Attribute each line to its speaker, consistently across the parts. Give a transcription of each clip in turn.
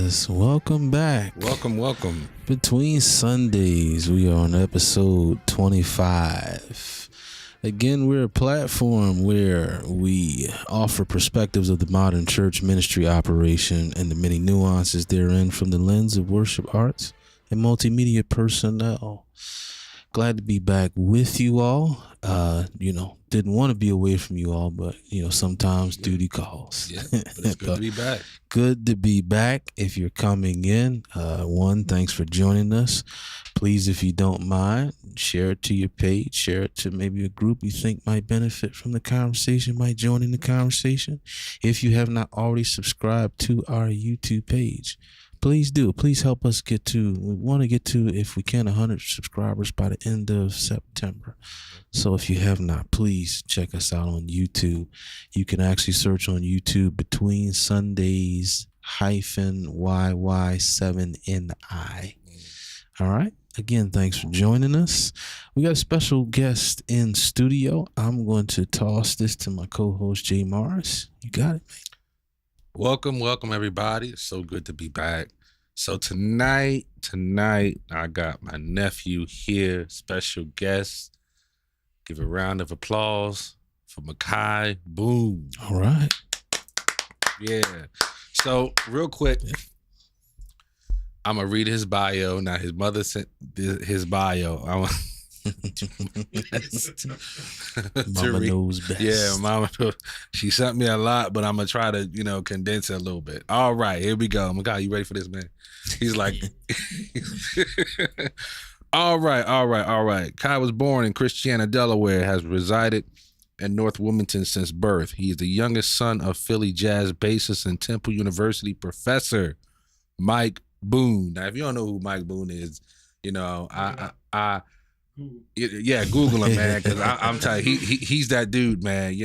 Speaker 1: Yes, welcome back.
Speaker 2: Welcome.
Speaker 1: Between Sundays, we are on episode 25. Again, we're a platform where we offer perspectives of the modern church ministry operation and the many nuances therein from the lens of worship arts and multimedia personnel. Glad to be back with you all. Didn't want to be away from you all, but sometimes duty calls.
Speaker 2: Yeah, but it's good to be back.
Speaker 1: Good to be back. If you're coming in, thanks for joining us. Please, if you don't mind, share it to your page, share it to maybe a group you think might benefit from the conversation, might join in the conversation. If you have not already subscribed to our YouTube page, please do. Please help us we want to get to, if we can, 100 subscribers by the end of September. So if you have not, please check us out on YouTube. You can actually search on YouTube Between Sundays -YY7NI. All right. Again, thanks for joining us. We got a special guest in studio. I'm going to toss this to my co-host, Jay Morris. You got it, man.
Speaker 2: Welcome, everybody. It's so good to be back. So tonight, I got my nephew here, special guest. Give a round of applause for Makai Boone.
Speaker 1: All right.
Speaker 2: Yeah. So real quick, I'm going to read his bio. Now, his mother sent his bio.
Speaker 1: Mama knows best.
Speaker 2: Yeah, Mama. She sent me a lot, but I'm gonna try to, condense it a little bit. All right, here we go. God, you ready for this, man? He's like, all right. Kai was born in Christiana, Delaware, has resided in North Wilmington since birth. He is the youngest son of Philly jazz bassist and Temple University professor Mike Boone. Now, if you don't know who Mike Boone is, Google him, man, because I'm telling you, he's that dude, man.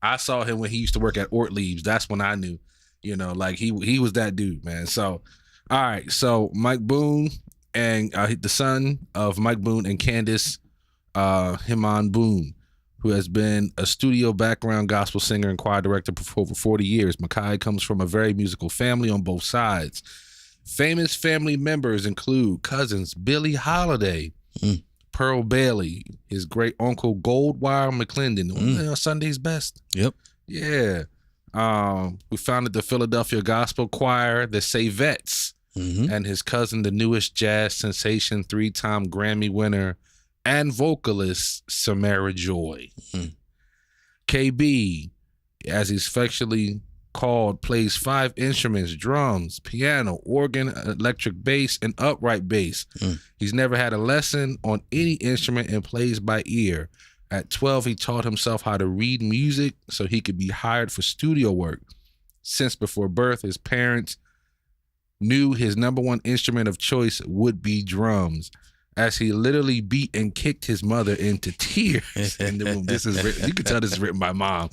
Speaker 2: I saw him when he used to work at Ortlieb's. That's when I knew, he was that dude, man. So, all right, so Mike Boone and the son of Mike Boone and Candace Himon Boone, who has been a studio background gospel singer and choir director for over 40 years. Makai comes from a very musical family on both sides. Famous family members include cousins Billie Holiday, Pearl Bailey, his great uncle Goldwire McClendon, Sunday's Best.
Speaker 1: Yep.
Speaker 2: Yeah. We founded the Philadelphia Gospel Choir, the Savettes, and his cousin, the newest jazz sensation, 3-time Grammy winner and vocalist Samara Joy. KB, as he's affectionately called, plays 5 instruments: drums, piano, organ, electric bass, and upright bass. He's never had a lesson on any instrument and plays by ear. At 12, he taught himself how to read music so he could be hired for studio work. Since before birth, his parents knew his number one instrument of choice would be drums, as he literally beat and kicked his mother into tears in the room. This is written, you can tell this is written by mom.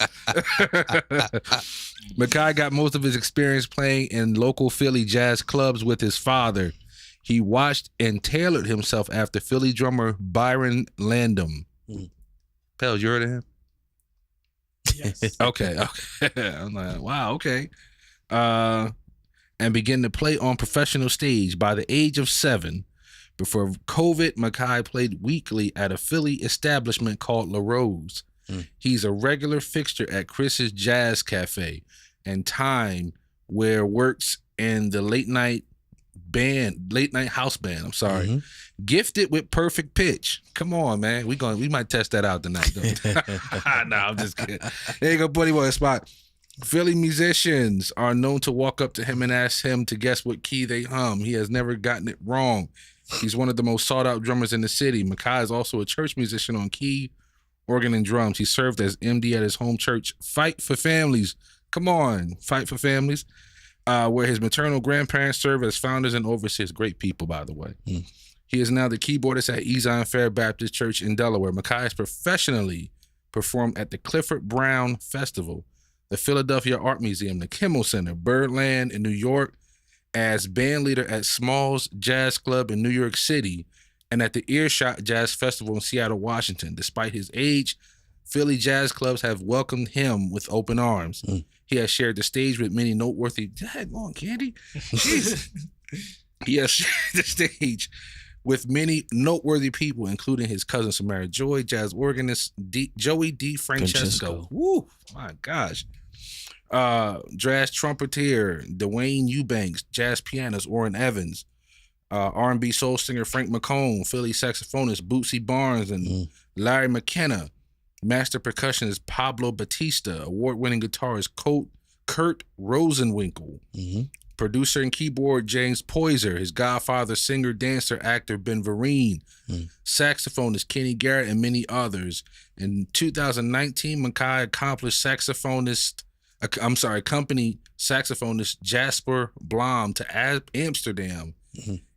Speaker 2: Makai got most of his experience playing in local Philly jazz clubs with his father. He watched and tailored himself after Philly drummer Byron Landum. Pels, you heard of him?
Speaker 3: Yes.
Speaker 2: Okay. I'm like, wow, okay. And began to play on professional stage by the age of 7. Before COVID, Makai played weekly at a Philly establishment called La Rose. He's a regular fixture at Chris's Jazz Cafe and Time, where works in the late night house band. Gifted with perfect pitch. Come on, man. We might test that out tonight. No, I'm just kidding. There you go, buddy. Boy, spot. Philly musicians are known to walk up to him and ask him to guess what key they hum. He has never gotten it wrong. He's one of the most sought-out drummers in the city. Makai is also a church musician on key, organ, and drums. He served as MD at his home church, Fight for Families. Come on, Fight for Families, where his maternal grandparents serve as founders and overseers. Great people, by the way. He is now the keyboardist at Ezion Fair Baptist Church in Delaware. Makai has professionally performed at the Clifford Brown Festival, the Philadelphia Art Museum, the Kimmel Center, Birdland in New York, as band leader at Smalls Jazz Club in New York City, and at the Earshot Jazz Festival in Seattle, Washington. Despite his age, Philly jazz clubs have welcomed him with open arms. He has shared the stage with many noteworthy. Daggone, Candy. Jeez. He has shared the stage with many noteworthy people, including his cousin Samara Joy, jazz organist Joey D. Francesco. Woo, my gosh. Jazz trumpeter Dwayne Eubanks, jazz pianist Orrin Evans, R&B soul singer Frank McComb, Philly saxophonist Bootsy Barnes, and Larry McKenna, master percussionist Pablo Batista, award-winning guitarist Kurt Rosenwinkel, producer and keyboard James Poyser, his godfather, singer, dancer, actor Ben Vereen, saxophonist Kenny Garrett, and many others. In 2019, Mackay accomplished accompanied saxophonist Jasper Blom to Amsterdam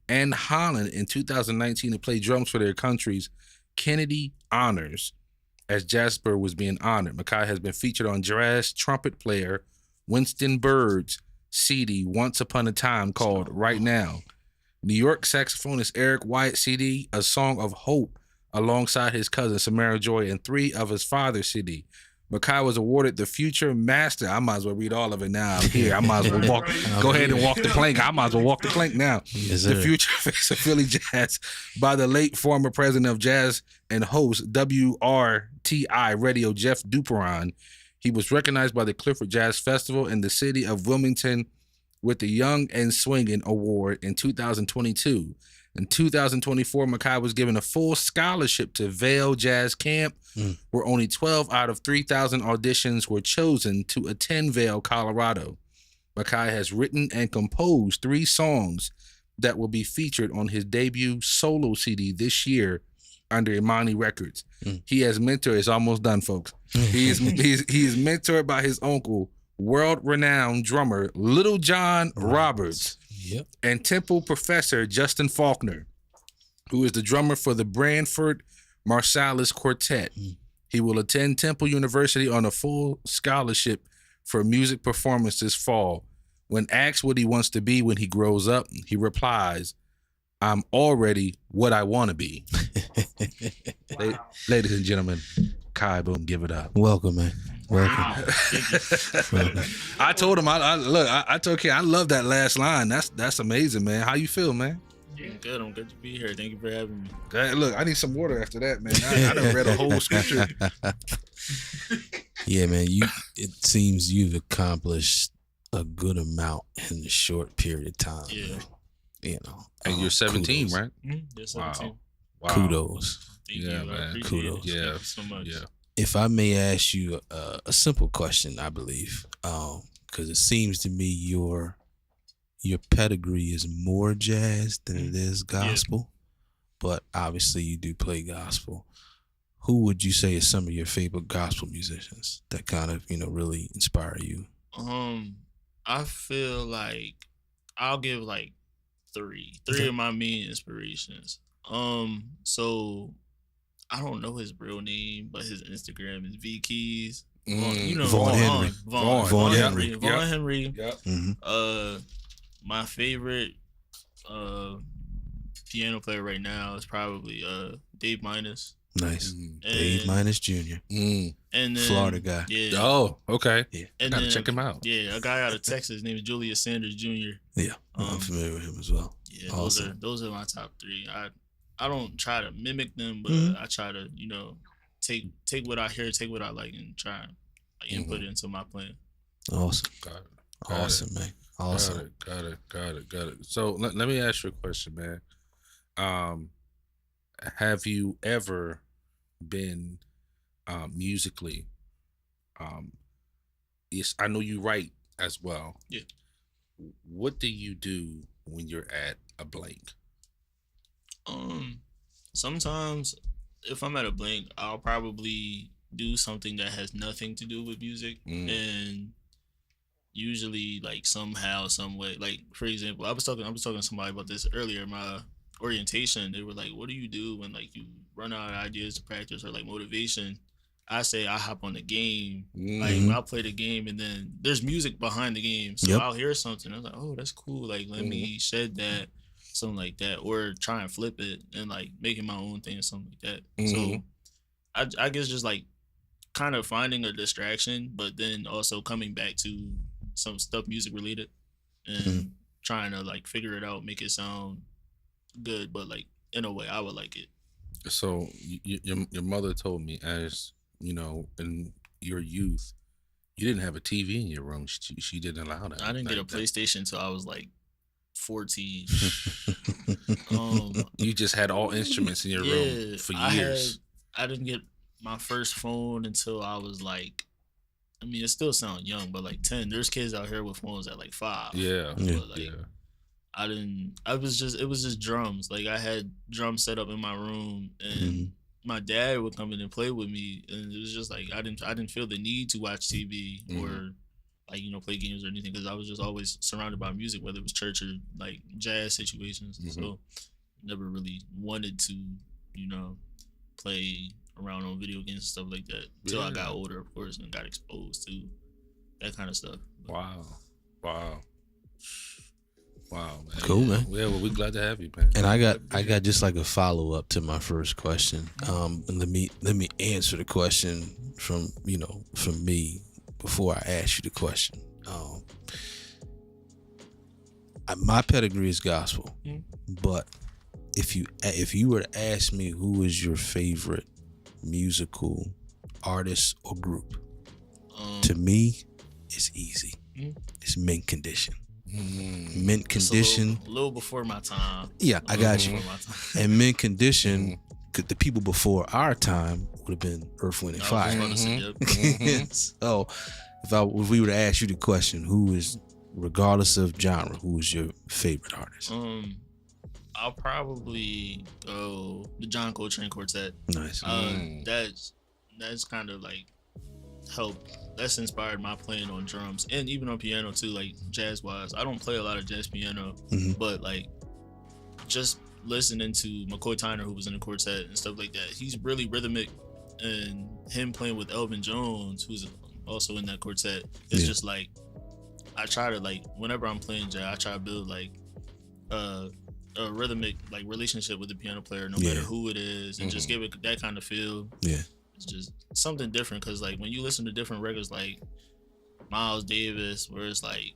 Speaker 2: and Holland in 2019 to play drums for their country's Kennedy Honors. As Jasper was being honored, Mackay has been featured on jazz trumpet player Winston Bird's CD Once Upon a Time called Right Now. New York saxophonist Eric Wyatt CD A Song of Hope alongside his cousin Samara Joy and 3 of his father's CD. Mackay was awarded the Future Master. I might as well read all of it now. I'm here. I might as well go ahead and walk the plank. I might as well walk the plank now.
Speaker 1: Yes,
Speaker 2: The
Speaker 1: sir.
Speaker 2: Future Face of Philly Jazz by the late former president of jazz and host WRTI Radio, Jeff Duperon. He was recognized by the Clifford Jazz Festival in the city of Wilmington with the Young and Swinging Award in 2022. In 2024, Mackay was given a full scholarship to Vail Jazz Camp, where only 12 out of 3,000 auditions were chosen to attend Vail, Colorado. Mackay has written and composed 3 songs that will be featured on his debut solo CD this year under Imani Records. He has mentored, it's almost done, folks. He is mentored by his uncle, world-renowned drummer Little John Roberts.
Speaker 1: Yep.
Speaker 2: And Temple professor Justin Faulkner, who is the drummer for the Branford Marsalis Quartet. He will attend Temple University on a full scholarship for music performance this fall. When asked what he wants to be when he grows up, he replies, "I'm already what I want to be." Ladies and gentlemen, Kai Boom, give it up.
Speaker 1: Welcome, man. Welcome. Welcome.
Speaker 2: I told him, I told Ken, I love that last line. That's amazing, man. How you feel, man?
Speaker 3: I'm good. I'm good to be here. Thank you for having me.
Speaker 2: Look, I need some water after that, man. I done read a whole scripture.
Speaker 1: Yeah, man. It seems you've accomplished a good amount in a short period of time.
Speaker 3: Yeah.
Speaker 1: Man. You know.
Speaker 2: And you're 17,
Speaker 1: kudos.
Speaker 2: right?
Speaker 3: You're 17.
Speaker 2: Wow.
Speaker 1: Kudos.
Speaker 3: Thank
Speaker 2: Yeah,
Speaker 3: you.
Speaker 2: man.
Speaker 3: I appreciate
Speaker 1: Kudos.
Speaker 3: it.
Speaker 2: Yeah.
Speaker 3: Thank you so much.
Speaker 2: Yeah.
Speaker 1: If I may ask you a simple question, I believe, because it seems to me your pedigree is more jazz than it is gospel, but obviously you do play gospel. Who would you say is some of your favorite gospel musicians that kind of really inspire you?
Speaker 3: I feel like I'll give like three
Speaker 1: Okay.
Speaker 3: of my main inspirations. So I don't know his real name, but his Instagram is V Keys. You know
Speaker 1: Vaughn Henry.
Speaker 3: Vaughn
Speaker 2: Yep.
Speaker 3: Henry. Vaughn
Speaker 2: Yep.
Speaker 3: Henry.
Speaker 2: Yep.
Speaker 1: Mm-hmm.
Speaker 3: My favorite piano player right now is probably Dave Minus.
Speaker 1: Nice.
Speaker 2: Mm.
Speaker 1: Dave
Speaker 3: And-
Speaker 1: Minus Jr.,
Speaker 2: Mm.
Speaker 3: And then
Speaker 1: Florida guy.
Speaker 3: Yeah.
Speaker 2: Oh, okay.
Speaker 3: And
Speaker 2: Gotta
Speaker 3: then
Speaker 2: check him out.
Speaker 3: Yeah, a guy out of Texas named Julius Sanders Jr.
Speaker 1: Yeah, I'm familiar with him as well.
Speaker 3: Yeah,
Speaker 1: Awesome.
Speaker 3: those are my top 3. I don't try to mimic them, but
Speaker 1: Mhm.
Speaker 3: I try to take what I hear, take what I like, and try and input it into my plan.
Speaker 1: Awesome.
Speaker 2: Got it.
Speaker 1: Awesome, man. Awesome.
Speaker 2: Got it. So let me ask you a question, man. Have you ever been musically? Yes, I know you write as well.
Speaker 3: Yeah.
Speaker 2: What do you do when you're at a blank?
Speaker 3: Sometimes if I'm at a blank, I'll probably do something that has nothing to do with music, and usually like somehow, some way, like for example, I was talking to somebody about this earlier. My orientation, they were like, "What do you do when like you run out of ideas to practice or like motivation?" I say I hop on the game. Like I'll play the game, and then there's music behind the game, so
Speaker 1: Yep.
Speaker 3: I'll hear something. I'm like, "Oh, that's cool. Like let me shed that." Something like that, or try and flip it and like making my own thing or something like that. So I guess just like kind of finding a distraction, but then also coming back to some stuff music related and trying to like figure it out, make it sound good, but like in a way I would like it.
Speaker 2: So your mother told me, as you know, in your youth, you didn't have a TV in your room. She didn't allow that.
Speaker 3: I didn't get a PlayStation until I was like 14.
Speaker 2: You just had all instruments in your room for years.
Speaker 3: I didn't get my first phone until I was like, I mean, it still sounds young, but like 10. There's kids out here with phones at like 5.
Speaker 2: Yeah.
Speaker 3: But like, it was just drums. Like I had drums set up in my room, and my dad would come in and play with me, and it was just like I didn't feel the need to watch TV or like, you know, play games or anything, because I was just always surrounded by music, whether it was church or like jazz situations. So never really wanted to, you know, play around on video games and stuff like that until I got older, of course, and got exposed to that kind of stuff.
Speaker 2: Wow, man.
Speaker 1: Cool, man.
Speaker 2: Yeah, well, we're glad to have you, man.
Speaker 1: And I got just like a follow up to my first question. Let me answer the question from me before I ask you the question. My pedigree is gospel, but if you were to ask me who is your favorite musical artist or group, to me, it's easy. It's Mint Condition. Mint Condition.
Speaker 3: A little before my time.
Speaker 1: Yeah, I got you. And Mint Condition, the people before our time would have been Earth, Wind, and Fire. So if we were to ask you the question, who is, regardless of genre, who is your favorite artist?
Speaker 3: I'll probably go the John Coltrane Quartet.
Speaker 1: Nice.
Speaker 3: That's kind of like helped. That's inspired my playing on drums and even on piano too, like jazz wise. I don't play a lot of jazz piano, but like just listening to McCoy Tyner, who was in the quartet and stuff like that, he's really rhythmic, and him playing with Elvin Jones, who's also in that quartet, it's just like I try to, like, whenever I'm playing jazz, I try to build like a rhythmic like relationship with the piano player, no matter who it is, and just give it that kind of feel. It's just something different, because like when you listen to different records like Miles Davis, where it's like,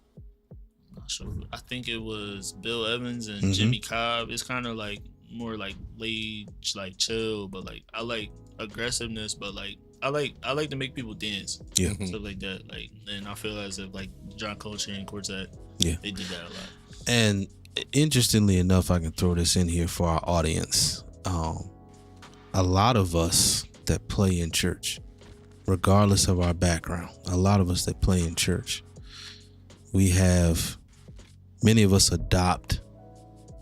Speaker 3: I'm not sure, I think it was Bill Evans and Jimmy Cobb, it's kind of like more like laid, like chill, but like I like aggressiveness, but like I like to make people dance, stuff like that. Like, and I feel as if like John Coltrane Quartet, they did that a lot.
Speaker 1: And interestingly enough, I can throw this in here for our audience. A lot of us that play in church, regardless of our background, a lot of us that play in church, many of us adopt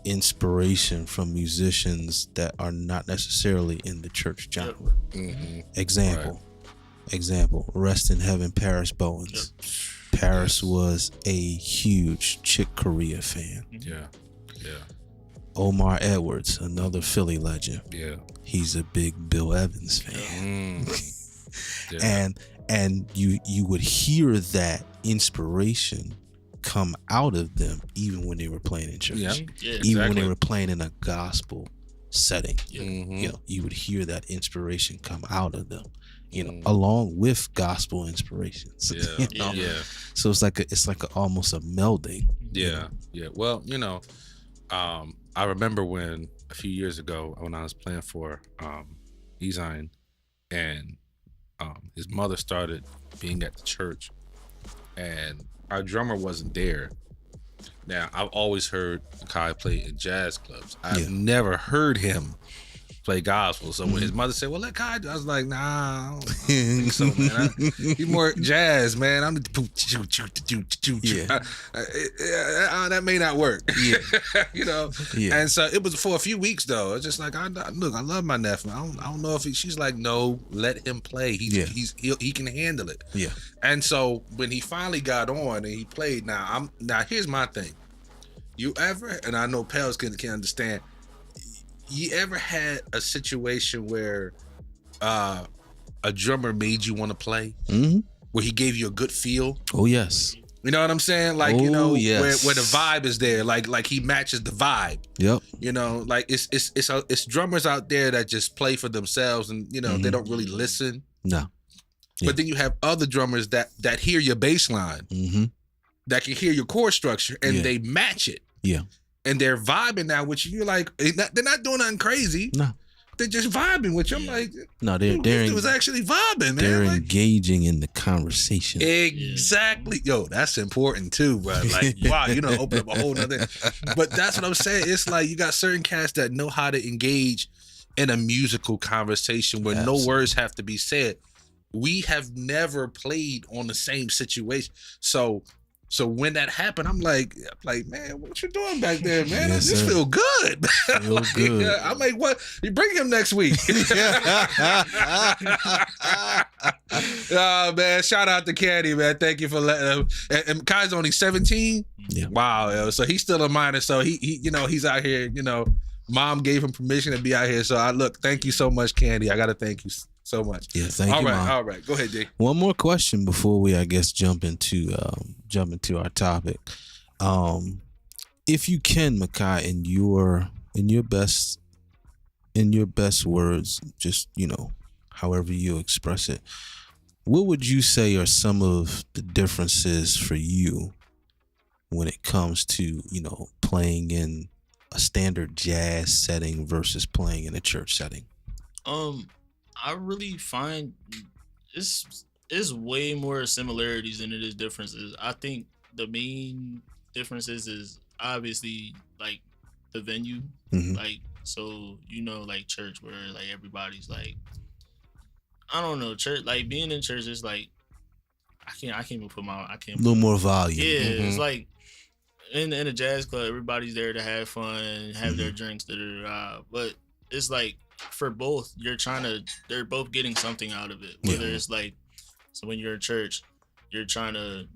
Speaker 1: inspiration from musicians that are not necessarily in the church genre. Example, rest in heaven, Paris Bowens. Paris was a huge Chick Corea fan. Omar Edwards, another Philly legend. He's a big Bill Evans fan. And you would hear that inspiration come out of them even when they were playing in church. Even when they were playing in a gospel setting. You know, you would hear that inspiration come out of them. You know, along with gospel inspirations. So it's like almost a melding.
Speaker 2: Well, you know, I remember when a few years ago when I was playing for Ezine, and his mother started being at the church, and our drummer wasn't there. Now, I've always heard Kai play in jazz clubs. I've never heard him play gospel. So when his mother said, "Well, let Kai do," I was like, "Nah, I don't think so, man. He's more jazz, man. I'm the that may not work." You know. And so it was for a few weeks though. It's just like, I love my nephew. I don't know if she's like, "No, let him play. He can handle it." And so when he finally got on and he played, now here's my thing. You ever, and I know Pels can understand, you ever had a situation where a drummer made you want to play? Where he gave you a good feel?
Speaker 1: Oh, yes.
Speaker 2: You know what I'm saying? Like, where the vibe is there. Like he matches the vibe. You know, like it's drummers out there that just play for themselves, and you know, they don't really listen.
Speaker 1: No. Yeah.
Speaker 2: But then you have other drummers that hear your bass line,
Speaker 1: Mm-hmm.
Speaker 2: that can hear your chord structure, and
Speaker 1: Yeah.
Speaker 2: they match it.
Speaker 1: Yeah.
Speaker 2: And they're vibing now with you. You're like, they're not doing nothing crazy.
Speaker 1: No.
Speaker 2: They're just vibing with you. I'm
Speaker 3: Yeah.
Speaker 2: like,
Speaker 1: No,
Speaker 2: dude, this dude was actually vibing,
Speaker 1: they're
Speaker 2: man. Like,
Speaker 1: engaging in the conversation.
Speaker 2: exactly. Yo, that's important too, bro. Like, wow, you know, open up a whole nother. But that's what I'm saying. It's like you got certain cats that know how to engage in a musical conversation where
Speaker 1: Absolutely.
Speaker 2: no words have to be said. We have never played on the same situation. So when that happened, I'm like, man, what you doing back there, man?
Speaker 1: Yes,
Speaker 2: This
Speaker 1: sir.
Speaker 2: feel good.
Speaker 1: Feel good.
Speaker 2: I'm like, what? You bring him next week. Oh man, shout out to Caddy, man. Thank you for letting him. And Kai's only 17.
Speaker 1: Yeah.
Speaker 2: Wow, yo. So he's still a minor. So he you know, he's out here, you know, mom gave him permission to be out here. So thank you so much, Candy. I gotta thank you so much.
Speaker 1: Yeah, thank you, Mom.
Speaker 2: All right. Go ahead, D.
Speaker 1: One more question before we, I guess, jump into our topic. If you can, Makai, in your best words, just however you express it, what would you say are some of the differences for you when it comes to playing in a standard jazz setting versus playing in a church setting?
Speaker 3: I really find it's way more similarities than it is differences. I think the main differences is obviously like the venue,
Speaker 1: Mhm.
Speaker 3: like so like church where like everybody's like, I don't know, church, like being in church is like I can't even put my I can't
Speaker 1: A little more volume.
Speaker 3: yeah,
Speaker 2: Mhm.
Speaker 3: it's like in a jazz club, everybody's there to have fun, have their drinks, but it's like for both, they're both getting something out of it. Whether
Speaker 1: Yeah.
Speaker 3: it's like, so when you're in church, you're trying to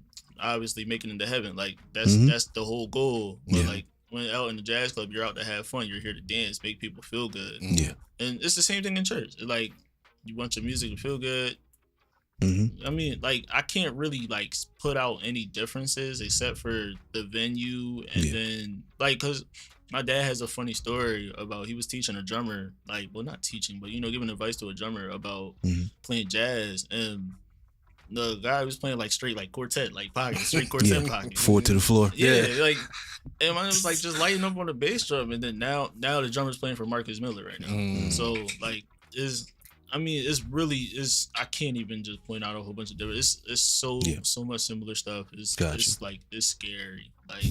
Speaker 3: obviously make it into heaven. Like that's
Speaker 1: Mhm.
Speaker 3: that's the whole goal. But
Speaker 1: Yeah.
Speaker 3: like when out in the jazz club, you're out to have fun. You're here to dance, make people feel good.
Speaker 1: Yeah.
Speaker 3: And it's the same thing in church. Like you want your music to feel good.
Speaker 1: hmm
Speaker 3: I mean, like I can't really like put out any differences except for the venue, and
Speaker 1: Yeah.
Speaker 3: then like because my dad has a funny story about he was teaching a drummer, like well not teaching, but giving advice to a drummer about
Speaker 1: Mhm.
Speaker 3: playing jazz, and the guy was playing like straight like quartet, like pocket, straight quartet
Speaker 1: Yeah.
Speaker 3: pocket.
Speaker 1: Forward to the floor.
Speaker 3: Yeah, like and mine was like just lighting up on the bass drum, and then now the drummer's playing for Marcus Miller right now.
Speaker 2: Mm.
Speaker 3: So like I can't even just point out a whole bunch of different. It's so
Speaker 1: Yeah.
Speaker 3: so much similar stuff.
Speaker 1: Gotcha.
Speaker 3: It's like it's scary. Like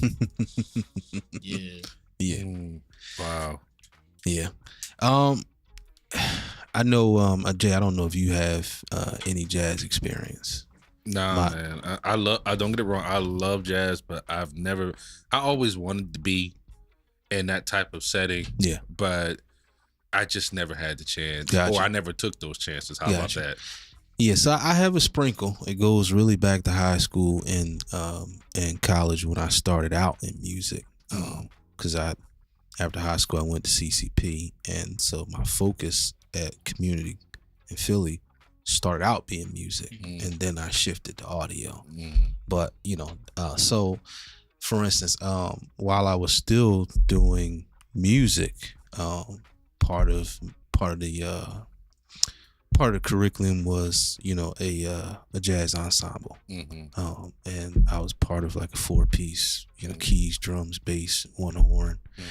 Speaker 3: yeah.
Speaker 1: Yeah.
Speaker 2: Wow.
Speaker 1: Yeah. I know, Jay, I don't know if you have any jazz experience.
Speaker 2: Nah, man. I don't get it wrong. I love jazz, but I always wanted to be in that type of setting.
Speaker 1: Yeah.
Speaker 2: But I just never had the chance.
Speaker 1: Gotcha.
Speaker 2: Or I never took those chances. How
Speaker 1: Gotcha.
Speaker 2: about that?
Speaker 1: Yeah, so I have a sprinkle. It goes really back to high school and college when I started out in music. Because after high school, I went to CCP. And so my focus at community in Philly started out being music.
Speaker 2: Mhm.
Speaker 1: And then I shifted to audio.
Speaker 2: Mm.
Speaker 1: But so for instance, while I was still doing music, part of the curriculum was a jazz ensemble,
Speaker 2: Mhm.
Speaker 1: and I was part of like a 4-piece, keys, drums, bass, one horn,
Speaker 2: Mhm.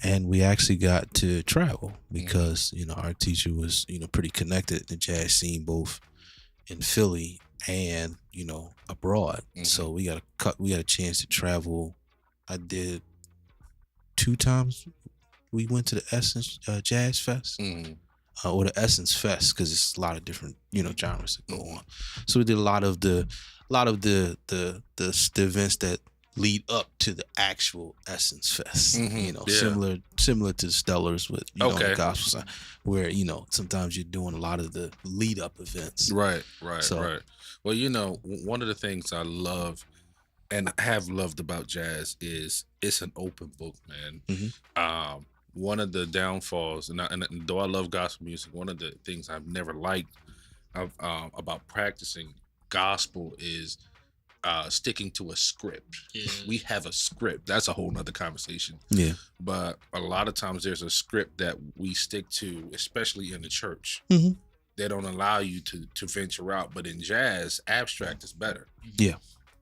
Speaker 1: and we actually got to travel because our teacher was pretty connected to the jazz scene both in Philly and abroad.
Speaker 2: Mhm.
Speaker 1: So we got a chance to travel. I did 2 times. We went to the Essence Jazz Fest,
Speaker 2: Mhm.
Speaker 1: or the Essence Fest, because it's a lot of different genres that go on. So we did a lot of the events that lead up to the actual Essence Fest.
Speaker 2: Mhm. Yeah.
Speaker 1: Similar to the Stellars with
Speaker 2: Okay.
Speaker 1: the gospel side, where sometimes you're doing a lot of the lead up events.
Speaker 2: Right.
Speaker 1: So-
Speaker 2: Right. Well, one of the things I love and have loved about jazz is it's an open book, man.
Speaker 1: Mhm.
Speaker 2: One of the downfalls, and though I love gospel music, one of the things I've never liked about practicing gospel is sticking to a script.
Speaker 3: Yeah.
Speaker 2: We have a script. That's a whole nother conversation.
Speaker 1: Yeah.
Speaker 2: But a lot of times there's a script that we stick to, especially in the church.
Speaker 1: Mhm.
Speaker 2: they don't allow you to venture out. But in jazz, abstract is better.
Speaker 1: Yeah.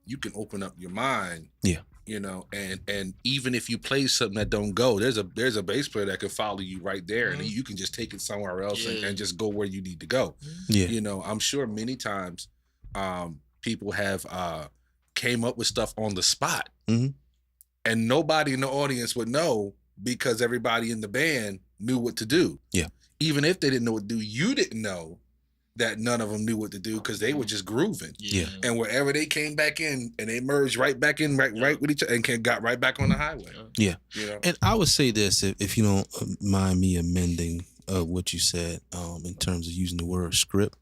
Speaker 2: You can open up your mind.
Speaker 1: Yeah.
Speaker 2: You know, and even if you play something that don't go, there's a bass player that can follow you right there, and you can just take it somewhere else and just go where you need to go.
Speaker 1: Yeah.
Speaker 2: You know, I'm sure many times people have came up with stuff on the spot, and nobody in the audience would know because everybody in the band knew what to do.
Speaker 1: Yeah.
Speaker 2: Even if they didn't know what to do, you didn't know that none of them knew what to do because they were just grooving.
Speaker 1: Yeah.
Speaker 2: And wherever they came back in, and they merged right back in, right with each other, and got right back on the highway.
Speaker 1: Yeah.
Speaker 2: You know?
Speaker 1: And I would say this, if you don't mind me amending what you said in terms of using the word script,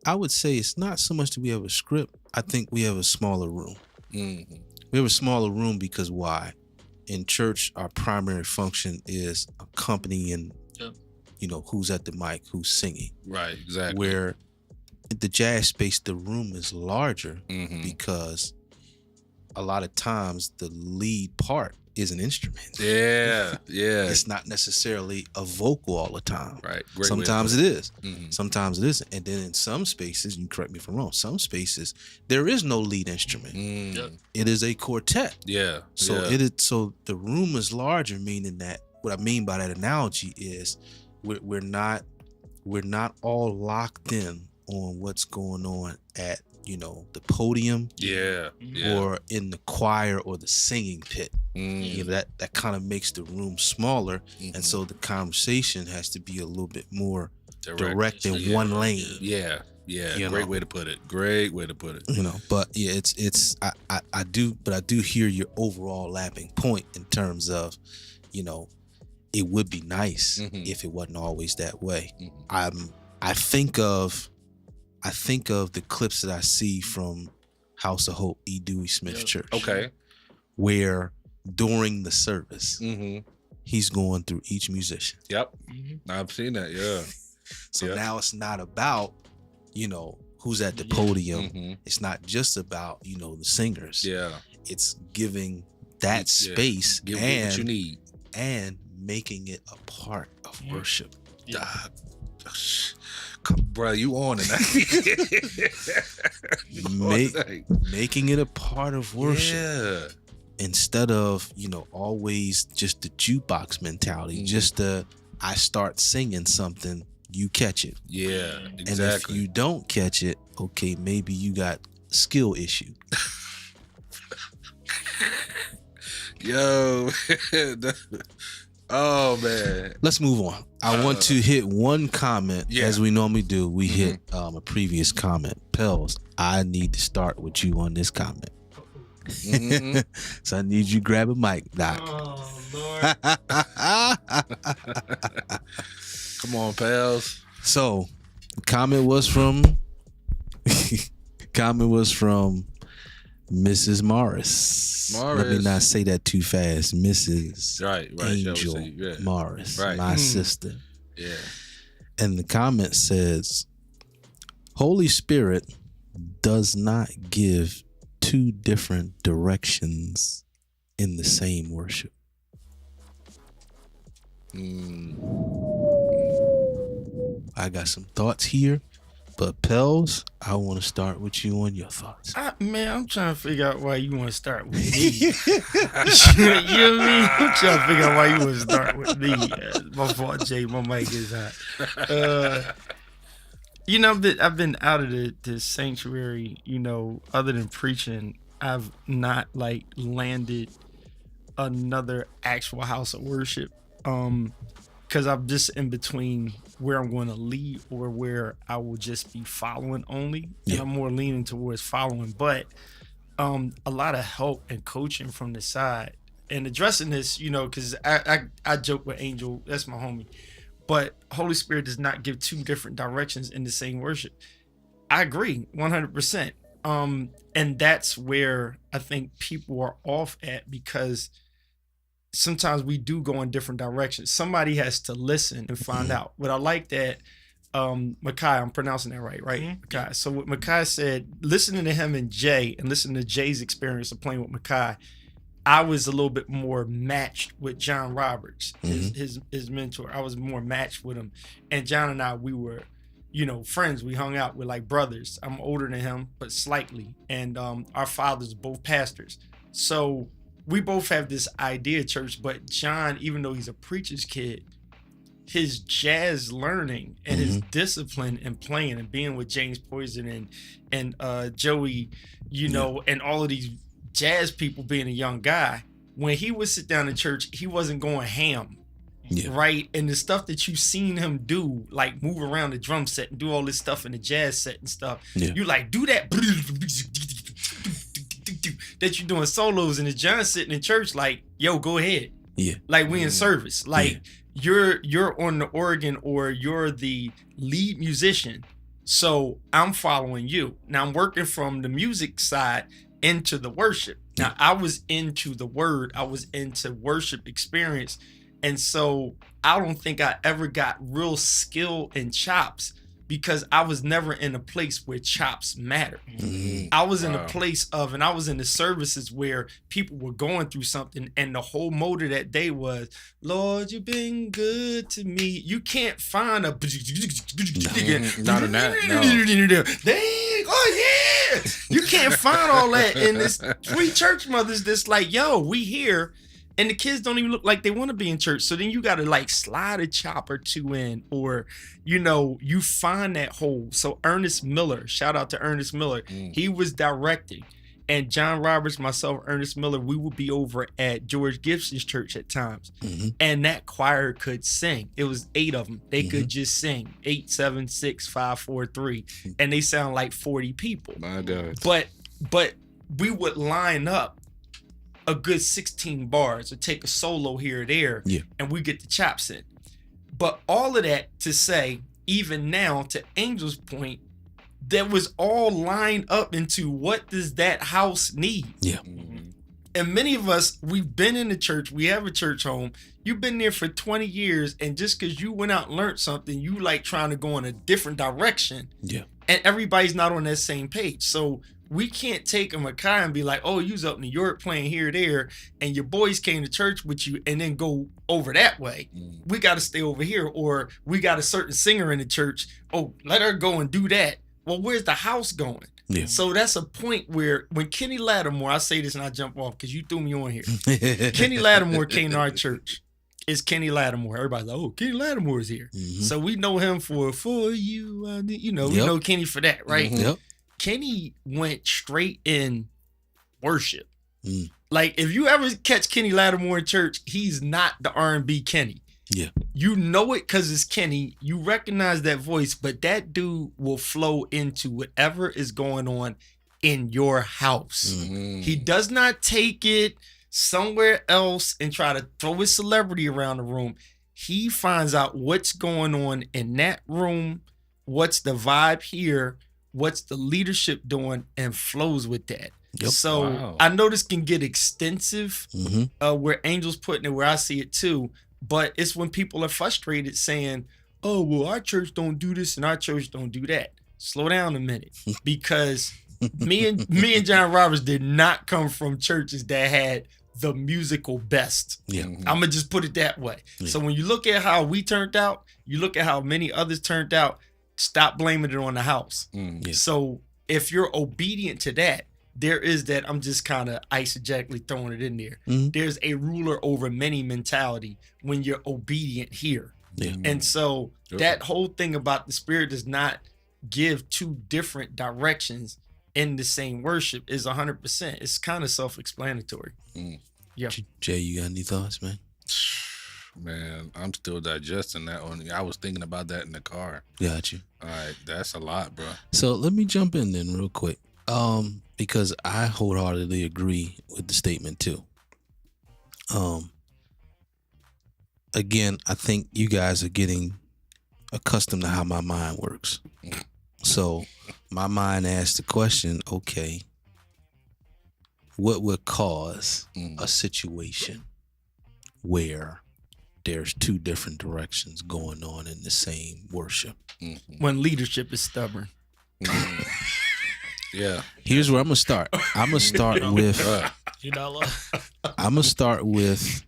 Speaker 1: I would say it's not so much that we have a script. I think we have a smaller room. We have a smaller room because why? In church, our primary function is accompanying, you know, who's at the mic, who's singing.
Speaker 2: Right, exactly.
Speaker 1: Where in the jazz space, the room is larger because a lot of times the lead part is an instrument.
Speaker 2: Yeah.
Speaker 1: It's not necessarily a vocal all the time.
Speaker 2: Right.
Speaker 1: Sometimes it is. Sometimes it isn't. And then in some spaces, you correct me if I'm wrong, some spaces there is no lead instrument. It is a quartet.
Speaker 2: Yeah.
Speaker 1: So it is. So the room is larger, meaning that what I mean by that analogy is we're not all locked in on what's going on at, you know, the podium, or in the choir or the singing pit. You know, that kind of makes the room smaller, and so the conversation has to be a little bit more direct in one lane.
Speaker 2: Yeah.
Speaker 1: You
Speaker 2: Great
Speaker 1: know?
Speaker 2: way to put it. Great way to put it.
Speaker 1: You know, but yeah, it's I do hear your overall lapping point in terms of, you know, it would be nice if it wasn't always that way. I think of the clips that I see from House of Hope, E. Dewey Smith Church.
Speaker 2: Okay.
Speaker 1: Where during the service, he's going through each musician.
Speaker 2: Yep. I've seen that. Yeah.
Speaker 1: So now it's not about, you know, who's at the podium. It's not just about, you know, the singers.
Speaker 2: Yeah.
Speaker 1: It's giving that space
Speaker 2: Give
Speaker 1: and
Speaker 2: what you need.
Speaker 1: and making it a part of worship.
Speaker 2: Bro, you on it.
Speaker 1: Making it a part of worship.
Speaker 2: Yeah.
Speaker 1: Instead of, you know, always just the jukebox mentality, just I start singing something, you catch it.
Speaker 2: Yeah, exactly.
Speaker 1: And if you don't catch it, okay, maybe you got a skill issue.
Speaker 2: Yo. Oh man.
Speaker 1: Let's move on. I want to hit one comment as we normally do. We hit a previous comment. Pels, I need to start with you on this comment. So I need you to grab a mic, Doc.
Speaker 3: Oh Lord.
Speaker 2: Come on, pals.
Speaker 1: So comment was from Mrs. Morris. Let me not say that too fast. Mrs. Angel Morris, my sister.
Speaker 2: Yeah.
Speaker 1: And the comment says, Holy Spirit does not give two different directions in the same worship. I got some thoughts here, but Pels, I want to start with you on your thoughts.
Speaker 4: Man, I'm trying to figure out why you want to start with me. You know what I mean? I'm trying to figure out why you want to start with me. My fault, Jay. My mic is hot. You know, I've been out of the sanctuary, you know, other than preaching. I've not like landed another actual house of worship. Because I'm just in between where I'm going to lead or where I will just be following only. And I'm more leaning towards following. But a lot of help and coaching from the side and addressing this, you know, because I joke with Angel, that's my homie. But Holy Spirit does not give two different directions in the same worship. I agree 100%. And that's where I think people are off at, because sometimes we do go in different directions. Somebody has to listen and find out. But I like that Makai, I'm pronouncing that right? Makai. So what Makai said, listening to him and Jay and listening to Jay's experience of playing with Makai, I was a little bit more matched with John Roberts,
Speaker 1: Mm-hmm.
Speaker 4: his mentor. I was more matched with him, and John and I, we were, you know, friends. We hung out. We're like brothers. I'm older than him, but slightly, and our fathers both pastors. So we both have this idea of church. But John, even though he's a preacher's kid, his jazz learning and his discipline and playing and being with James Poison and Joey, you know, and all of these jazz people, being a young guy, when he would sit down in church, he wasn't going ham.
Speaker 1: Yeah.
Speaker 4: Right. And the stuff that you've seen him do, like move around the drum set and do all this stuff in the jazz set and stuff, you like do that that you're doing solos, and the John sitting in church like, yo, go ahead.
Speaker 1: Yeah.
Speaker 4: Like we in service. Like you're on the organ, or you're the lead musician. So I'm following you. Now I'm working from the music side into the worship. Now I was into the word. I was into worship experience. And so I don't think I ever got real skill and chops, because I was never in a place where chops matter. I was in a place of, and I was in the services where people were going through something, and the whole motive that day was, Lord, you've been good to me. You can't find a
Speaker 2: Not in that, no.
Speaker 4: Dang, oh yeah. You can't find all that in this. Three church mothers that's like, yo, we here. And the kids don't even look like they want to be in church. So then you got to like slide a chop or two in, or, you know, you find that hole. So Ernest Miller, shout out to Ernest Miller. He was directing. And John Roberts, myself, Ernest Miller, we would be over at George Gibson's church at times. And that choir could sing. It was 8 of them. They could just sing 8, 7, 6, 5, 4, 3. And they sound like 40 people.
Speaker 2: My God.
Speaker 4: But we would line up a good 16 bars or take a solo here or there, and we get the chops in. But all of that to say, even now, to Angel's point, that was all lined up into what does that house need? And many of us, we've been in the church, we have a church home, you've been there for 20 years, and just because you went out and learned something, you like trying to go in a different direction. And everybody's not on that same page. So we can't take a Makai and be like, oh, you was up in New York playing here or there, and your boys came to church with you, and then go over that way. We got to stay over here. Or we got a certain singer in the church. Oh, let her go and do that. Well, where's the house going? So that's a point where when Kenny Lattimore, I say this and I jump off because you threw me on here. Kenny Lattimore came to our church. It's Kenny Lattimore. Everybody's like, oh, Kenny Lattimore is here. So we know him for you. You know, we know Kenny for that, right? Kenny went straight in worship. Like if you ever catch Kenny Lattimore in church, he's not the R&B Kenny. You know it because it's Kenny. You recognize that voice, but that dude will flow into whatever is going on in your house. He does not take it somewhere else and try to throw his celebrity around the room. He finds out what's going on in that room, what's the vibe here, what's the leadership doing, and flows with that. So I know this can get extensive, where Angel's putting it, where I see it too. But it's when people are frustrated saying, oh, well, our church don't do this and our church don't do that. Slow down a minute, because me and John Roberts did not come from churches that had the musical best. I'm gonna just put it that way. So when you look at how we turned out, you look at how many others turned out, stop blaming it on the house. So if you're obedient to that, there is that, I'm just kind of eisegetically throwing it in there. There's a ruler over many mentality when you're obedient here. And so that whole thing about the Spirit does not give two different directions in the same worship is 100%. It's kind of self-explanatory.
Speaker 1: Jay, you got any thoughts, man?
Speaker 2: Man, I'm still digesting that one. I was thinking about that in the car.
Speaker 1: Got you.
Speaker 2: All right, that's a lot, bro.
Speaker 1: So let me jump in then real quick. Because I wholeheartedly agree with the statement too. Again, I think you guys are getting accustomed to how my mind works. So my mind asks the question, okay, what would cause a situation where there's two different directions going on in the same worship?
Speaker 4: When leadership is stubborn.
Speaker 2: Yeah.
Speaker 1: Here's where I'm gonna start. I'm gonna start with.
Speaker 3: You not lying.
Speaker 1: I'm gonna start with.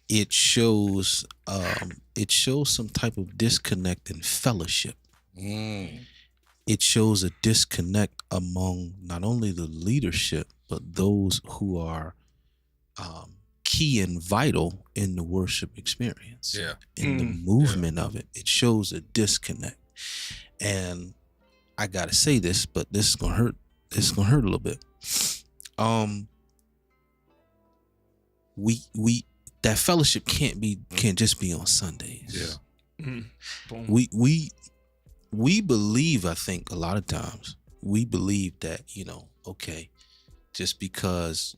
Speaker 1: It shows some type of disconnect in fellowship. It shows a disconnect among not only the leadership but those who are key and vital in the worship experience.
Speaker 2: Yeah.
Speaker 1: In the movement of it. It shows a disconnect. And I gotta say this, but this is gonna hurt. This is gonna hurt a little bit. We that fellowship can't just be on Sundays.
Speaker 2: Yeah.
Speaker 1: We believe, I think a lot of times we believe that, okay, just because,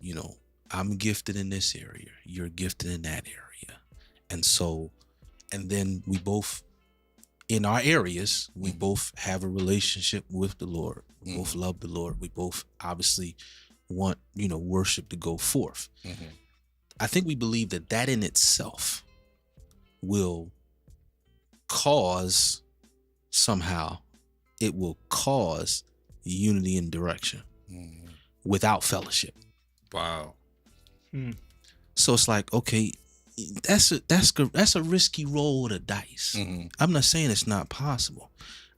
Speaker 1: I'm gifted in this area, you're gifted in that area. And then we both, in our areas, we both have a relationship with the Lord. We both love the Lord. We both obviously want, worship to go forth. I think we believe that in itself will cause unity and direction without fellowship.
Speaker 2: Wow.
Speaker 1: So it's like, okay, that's a risky roll of the dice. I'm not saying it's not possible.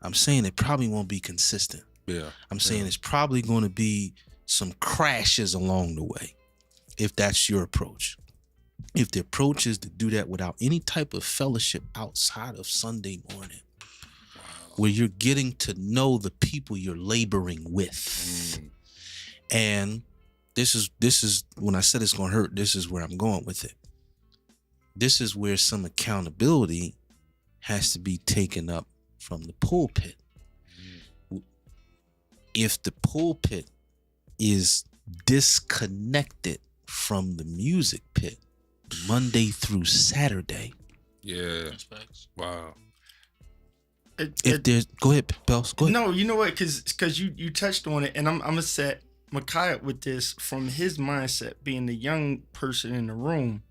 Speaker 1: I'm saying it probably won't be consistent.
Speaker 2: Yeah.
Speaker 1: I'm saying it's probably going to be some crashes along the way if that's your approach. If the approach is to do that without any type of fellowship outside of Sunday morning, where you're getting to know the people you're laboring with. And this is when I said it's going to hurt, this is where I'm going with it. This is where some accountability has to be taken up from the pulpit. If the pulpit is disconnected from the music pit Monday through Saturday.
Speaker 2: Yeah.
Speaker 3: That's facts.
Speaker 2: Wow.
Speaker 1: Go ahead, Pels. Go ahead.
Speaker 4: No, you know what? Because you touched on it, and I'm gonna set Micaiah with this from his mindset, being the young person in the room,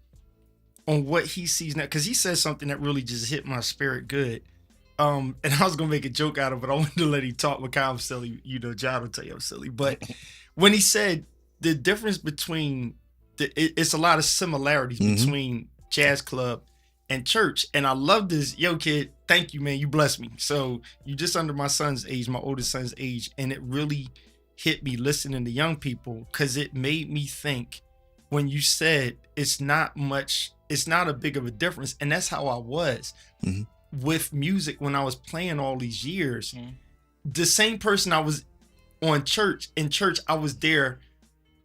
Speaker 4: on what he sees now. Because he says something that really just hit my spirit good. And I was gonna make a joke out of it. I wanted to let him talk. Micaiah, I'm silly. John will tell you I'm silly. But when he said the difference between it's a lot of similarities between jazz club and church. And I love this. Yo, kid, thank you, man. You blessed me. So you just under my son's age, my oldest son's age. And it really hit me listening to young people, because it made me think when you said it's not a big of a difference. And that's how I was with music when I was playing all these years. The same person I was in church, I was there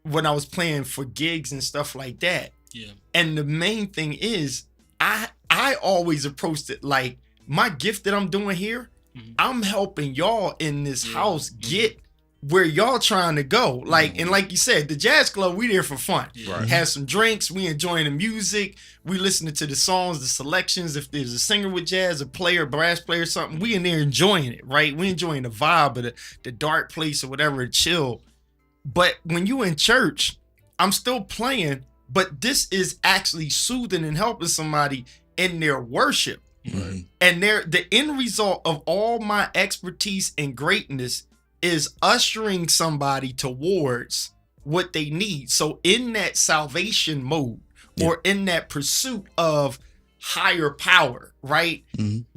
Speaker 4: when I was playing for gigs and stuff like that.
Speaker 3: Yeah.
Speaker 4: And the main thing is, I always approached it like, my gift that I'm doing here, I'm helping y'all in this house get where y'all trying to go. Like, and like you said, the jazz club, we there for fun.
Speaker 2: Right.
Speaker 4: Have some drinks, we enjoying the music, we listening to the songs, the selections. If there's a singer with jazz, a player, brass player, something, we in there enjoying it, right? We enjoying the vibe of the dark place or whatever, chill. But when you in church, I'm still playing, but this is actually soothing and helping somebody in their worship. And the end result of all my expertise and greatness is ushering somebody towards what they need. So in that salvation mode, or in that pursuit of higher power, right?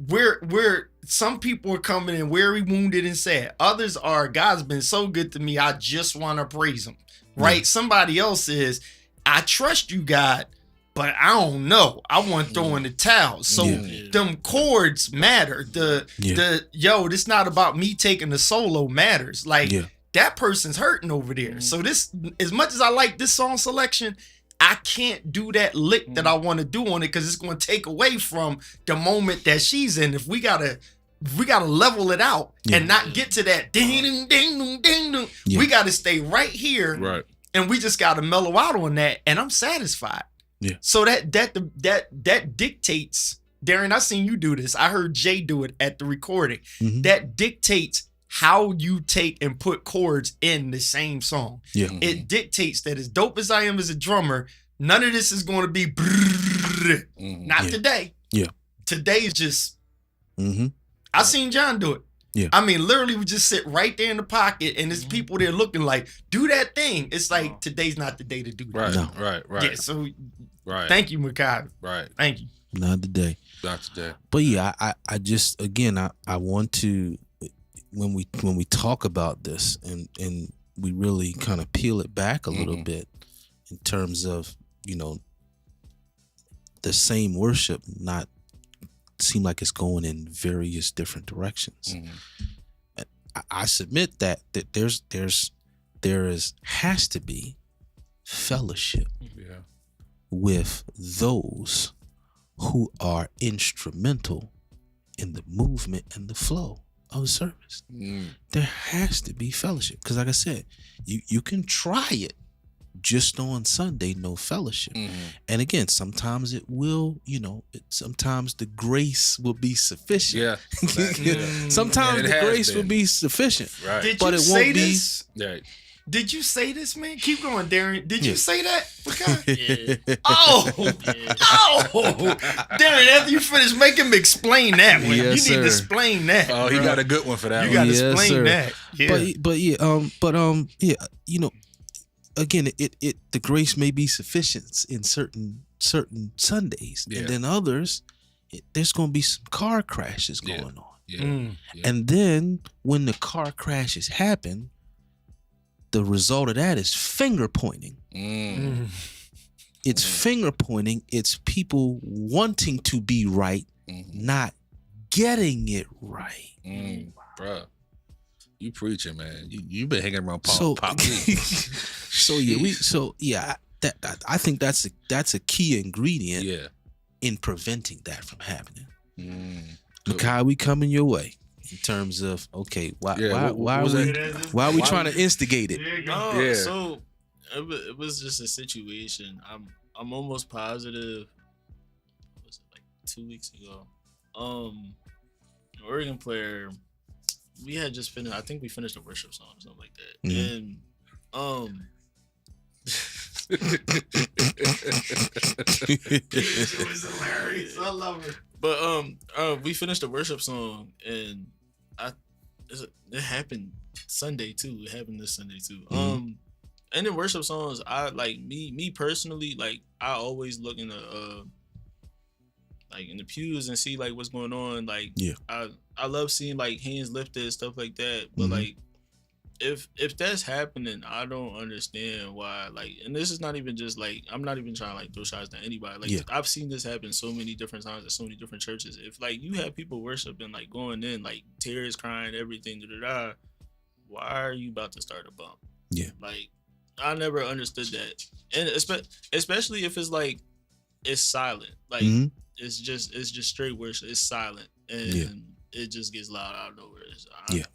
Speaker 4: Where some people are coming in weary, wounded, and sad. Others are, God's been so good to me, I just want to praise him, right? Somebody else is, I trust you, God, but I don't know. I want to throw in the towel. So them chords matter. This not about me taking the solo matters. Like that person's hurting over there. So this, as much as I like this song selection, I can't do that lick that I want to do on it, because it's going to take away from the moment that she's in. If we gotta level it out and not get to that ding ding ding ding ding. We gotta stay right here,
Speaker 2: right?
Speaker 4: And we just gotta mellow out on that, and I'm satisfied.
Speaker 1: Yeah.
Speaker 4: So that dictates. Darren, I seen you do this. I heard Jay do it at the recording. That dictates how you take and put chords in the same song. It dictates that, as dope as I am as a drummer, none of this is going to be not today. Today is just I seen John do it.
Speaker 1: Yeah.
Speaker 4: I mean, literally, we just sit right there in the pocket, and there's people there looking like, do that thing. It's like, today's not the day to do that.
Speaker 2: Right,
Speaker 1: No.
Speaker 2: right.
Speaker 4: Yeah, so
Speaker 2: Right.
Speaker 4: thank you, Makai.
Speaker 2: Right.
Speaker 4: Thank you.
Speaker 1: Not today.
Speaker 2: Not today.
Speaker 1: But yeah, I just again I want to when we talk about this and we really kind of peel it back a little bit in terms of, you know, the same worship not seem like it's going in various different directions. I submit that has to be fellowship
Speaker 2: Yeah.
Speaker 1: with those who are instrumental in the movement and the flow of the service. There has to be fellowship because, like I said, you can try it just on Sunday, no fellowship. And again, sometimes it will, you know, sometimes the grace will be sufficient.
Speaker 2: Yeah.
Speaker 1: Sometimes
Speaker 2: And it
Speaker 1: the
Speaker 2: has
Speaker 1: grace will
Speaker 2: been.
Speaker 1: be sufficient.
Speaker 2: Right.
Speaker 4: Did
Speaker 1: But
Speaker 4: you
Speaker 1: it
Speaker 4: say
Speaker 1: won't be-
Speaker 4: this?
Speaker 2: Right.
Speaker 4: Did you say this, man? Keep going, Darren. Did you
Speaker 1: Yeah.
Speaker 4: say that? Makai?
Speaker 3: Yeah.
Speaker 4: Oh,
Speaker 3: Yeah.
Speaker 4: oh, Darren, after you finish, make him explain that one.
Speaker 1: Yes,
Speaker 4: you need to
Speaker 1: sir.
Speaker 4: explain that.
Speaker 2: Oh, he
Speaker 4: bro.
Speaker 2: got a good one for that
Speaker 4: You
Speaker 2: one.
Speaker 4: got to
Speaker 1: Yes,
Speaker 4: explain
Speaker 1: sir.
Speaker 4: that. Yeah.
Speaker 1: But you know, again, it the grace may be sufficient in certain Sundays,
Speaker 2: Yeah.
Speaker 1: and then others, there's going to be some car crashes
Speaker 2: Yeah.
Speaker 1: going on,
Speaker 2: Yeah.
Speaker 4: Mm.
Speaker 1: and then when the car crashes happen, the result of that is finger pointing.
Speaker 4: Mm.
Speaker 1: It's finger pointing. It's people wanting to be right, not getting it right.
Speaker 2: Bruh. You preaching, man. You been hanging around
Speaker 1: So,
Speaker 2: Pop P.
Speaker 1: I think that's a key ingredient
Speaker 2: Yeah.
Speaker 1: in preventing that from happening.
Speaker 2: Good.
Speaker 1: Makai, we coming your way in terms of why
Speaker 2: Yeah,
Speaker 1: why
Speaker 2: what
Speaker 1: are
Speaker 2: was
Speaker 1: we
Speaker 2: that?
Speaker 1: why are we
Speaker 2: Why
Speaker 1: trying
Speaker 2: we-
Speaker 1: to instigate it?
Speaker 3: No,
Speaker 2: Yeah.
Speaker 3: so it was just a situation. I'm almost positive. What was it, like 2 weeks ago? An Oregon player. We had just finished. I think we finished a worship song or something like that.
Speaker 1: Mhm.
Speaker 3: And
Speaker 4: It was hilarious. I love it.
Speaker 3: But we finished the worship song, and it happened Sunday too. It happened this Sunday too. And in worship songs, I like me personally, like I always look in the like in the pews and see like what's going on. Like
Speaker 1: Yeah.
Speaker 3: I love seeing like hands lifted, stuff like that. But like if that's happening, I don't understand why. Like, and this is not even just like, I'm not even trying to like throw shots at anybody. Like,
Speaker 1: Yeah.
Speaker 3: I've seen this happen so many different times at so many different churches. If like you have people worshiping, like going in, like tears, crying, everything, why are you about to start a bump?
Speaker 1: Yeah.
Speaker 3: Like, I never understood that, and especially if it's like it's silent, like
Speaker 1: Mhm.
Speaker 3: it's just straight worship. It's silent, and
Speaker 1: Yeah.
Speaker 3: it just gets loud out of nowhere.
Speaker 1: Yeah.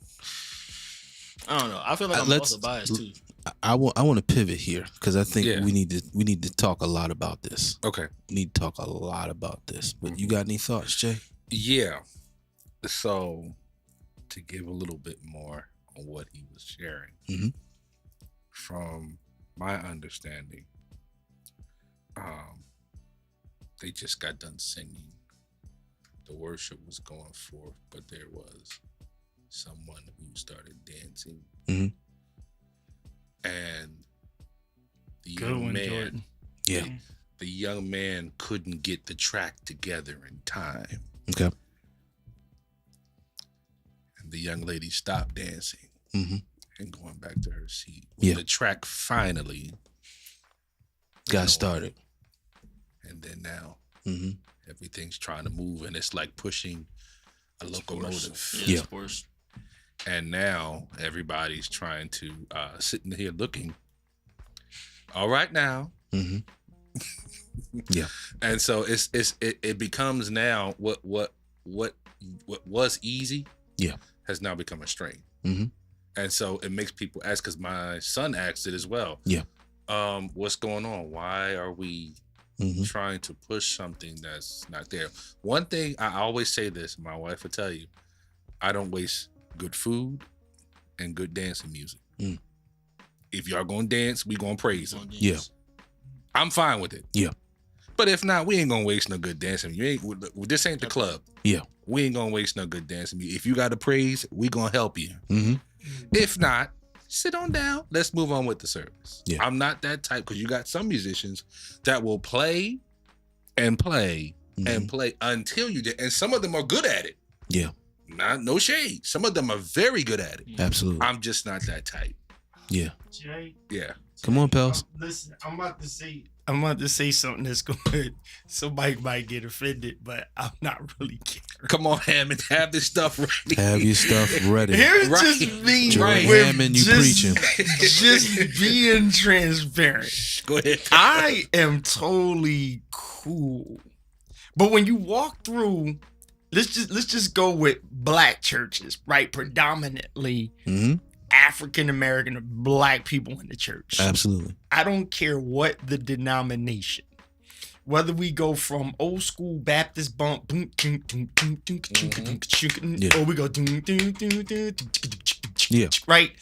Speaker 3: I don't know. I feel like I'm
Speaker 1: Let's-
Speaker 3: also biased too.
Speaker 1: I want to pivot here because I think
Speaker 2: Yeah.
Speaker 1: we need to talk a lot about this.
Speaker 2: Okay.
Speaker 1: We need to talk a lot about this. But you got any thoughts, Jay?
Speaker 2: Yeah. So, to give a little bit more on what he was sharing,
Speaker 1: Mhm.
Speaker 2: from my understanding, they just got done singing. The worship was going forth, but there was someone who started dancing,
Speaker 1: Mhm.
Speaker 2: and the
Speaker 4: Good
Speaker 2: young
Speaker 4: one,
Speaker 2: man,
Speaker 4: Jordan.
Speaker 1: Yeah.
Speaker 2: the young man couldn't get the track together in time.
Speaker 1: Okay.
Speaker 2: And the young lady stopped dancing
Speaker 1: Mm-hmm.
Speaker 2: and going back to her seat. When
Speaker 1: Yeah.
Speaker 2: the track finally
Speaker 1: Got started.
Speaker 2: and then now
Speaker 1: Mm-hmm.
Speaker 2: everything's trying to move, and it's like pushing a locomotive.
Speaker 1: Yeah.
Speaker 3: Of course.
Speaker 2: And now everybody's trying to sitting here looking. All right now.
Speaker 1: Mm-hmm. Yeah.
Speaker 2: And so it becomes now what was easy,
Speaker 1: Yeah.
Speaker 2: has now become a strain.
Speaker 1: Mm-hmm.
Speaker 2: And so it makes people ask, because my son asked it as well.
Speaker 1: Yeah.
Speaker 2: What's going on? Why are we
Speaker 1: Mm-hmm.
Speaker 2: trying to push something that's not there? One thing I always say this, my wife will tell you, I don't waste good food and good dancing music.
Speaker 1: Mm.
Speaker 2: If y'all gonna dance, we gonna praise him.
Speaker 1: Yeah.
Speaker 2: I'm fine with it.
Speaker 1: Yeah.
Speaker 2: But if not, we ain't gonna waste no good dancing. You ain't. This ain't the club.
Speaker 1: Yeah.
Speaker 2: We ain't gonna waste no good dancing. If you got to praise, we gonna help you.
Speaker 1: Mm-hmm.
Speaker 2: If not, sit on down. Let's move on with the service.
Speaker 1: Yeah.
Speaker 2: I'm not that type because you got some musicians that will play and play and play until you did, and some of them are good at it.
Speaker 1: Yeah.
Speaker 2: No shade. Some of them are very good at it.
Speaker 1: Absolutely.
Speaker 2: I'm just not that type.
Speaker 1: Yeah.
Speaker 4: Jay,
Speaker 2: Yeah.
Speaker 1: Come on, pals.
Speaker 4: listen, I'm about to say something that's good. Somebody might get offended, but I'm not really caring.
Speaker 2: Come on, Hammond. Have this stuff ready.
Speaker 1: Have your stuff ready.
Speaker 4: Here's
Speaker 2: Right.
Speaker 4: just me
Speaker 1: Joy
Speaker 4: with
Speaker 1: Hammond, you
Speaker 4: just,
Speaker 1: preaching.
Speaker 4: just being transparent.
Speaker 2: Go ahead.
Speaker 4: I am totally cool. But when you walk through, let's just go with black churches, right? Predominantly
Speaker 1: Mm-hmm.
Speaker 4: African American black people in the church.
Speaker 1: Absolutely.
Speaker 4: I don't care what the denomination. Whether we go from old school Baptist bump, or we go,
Speaker 1: Yeah.
Speaker 4: right?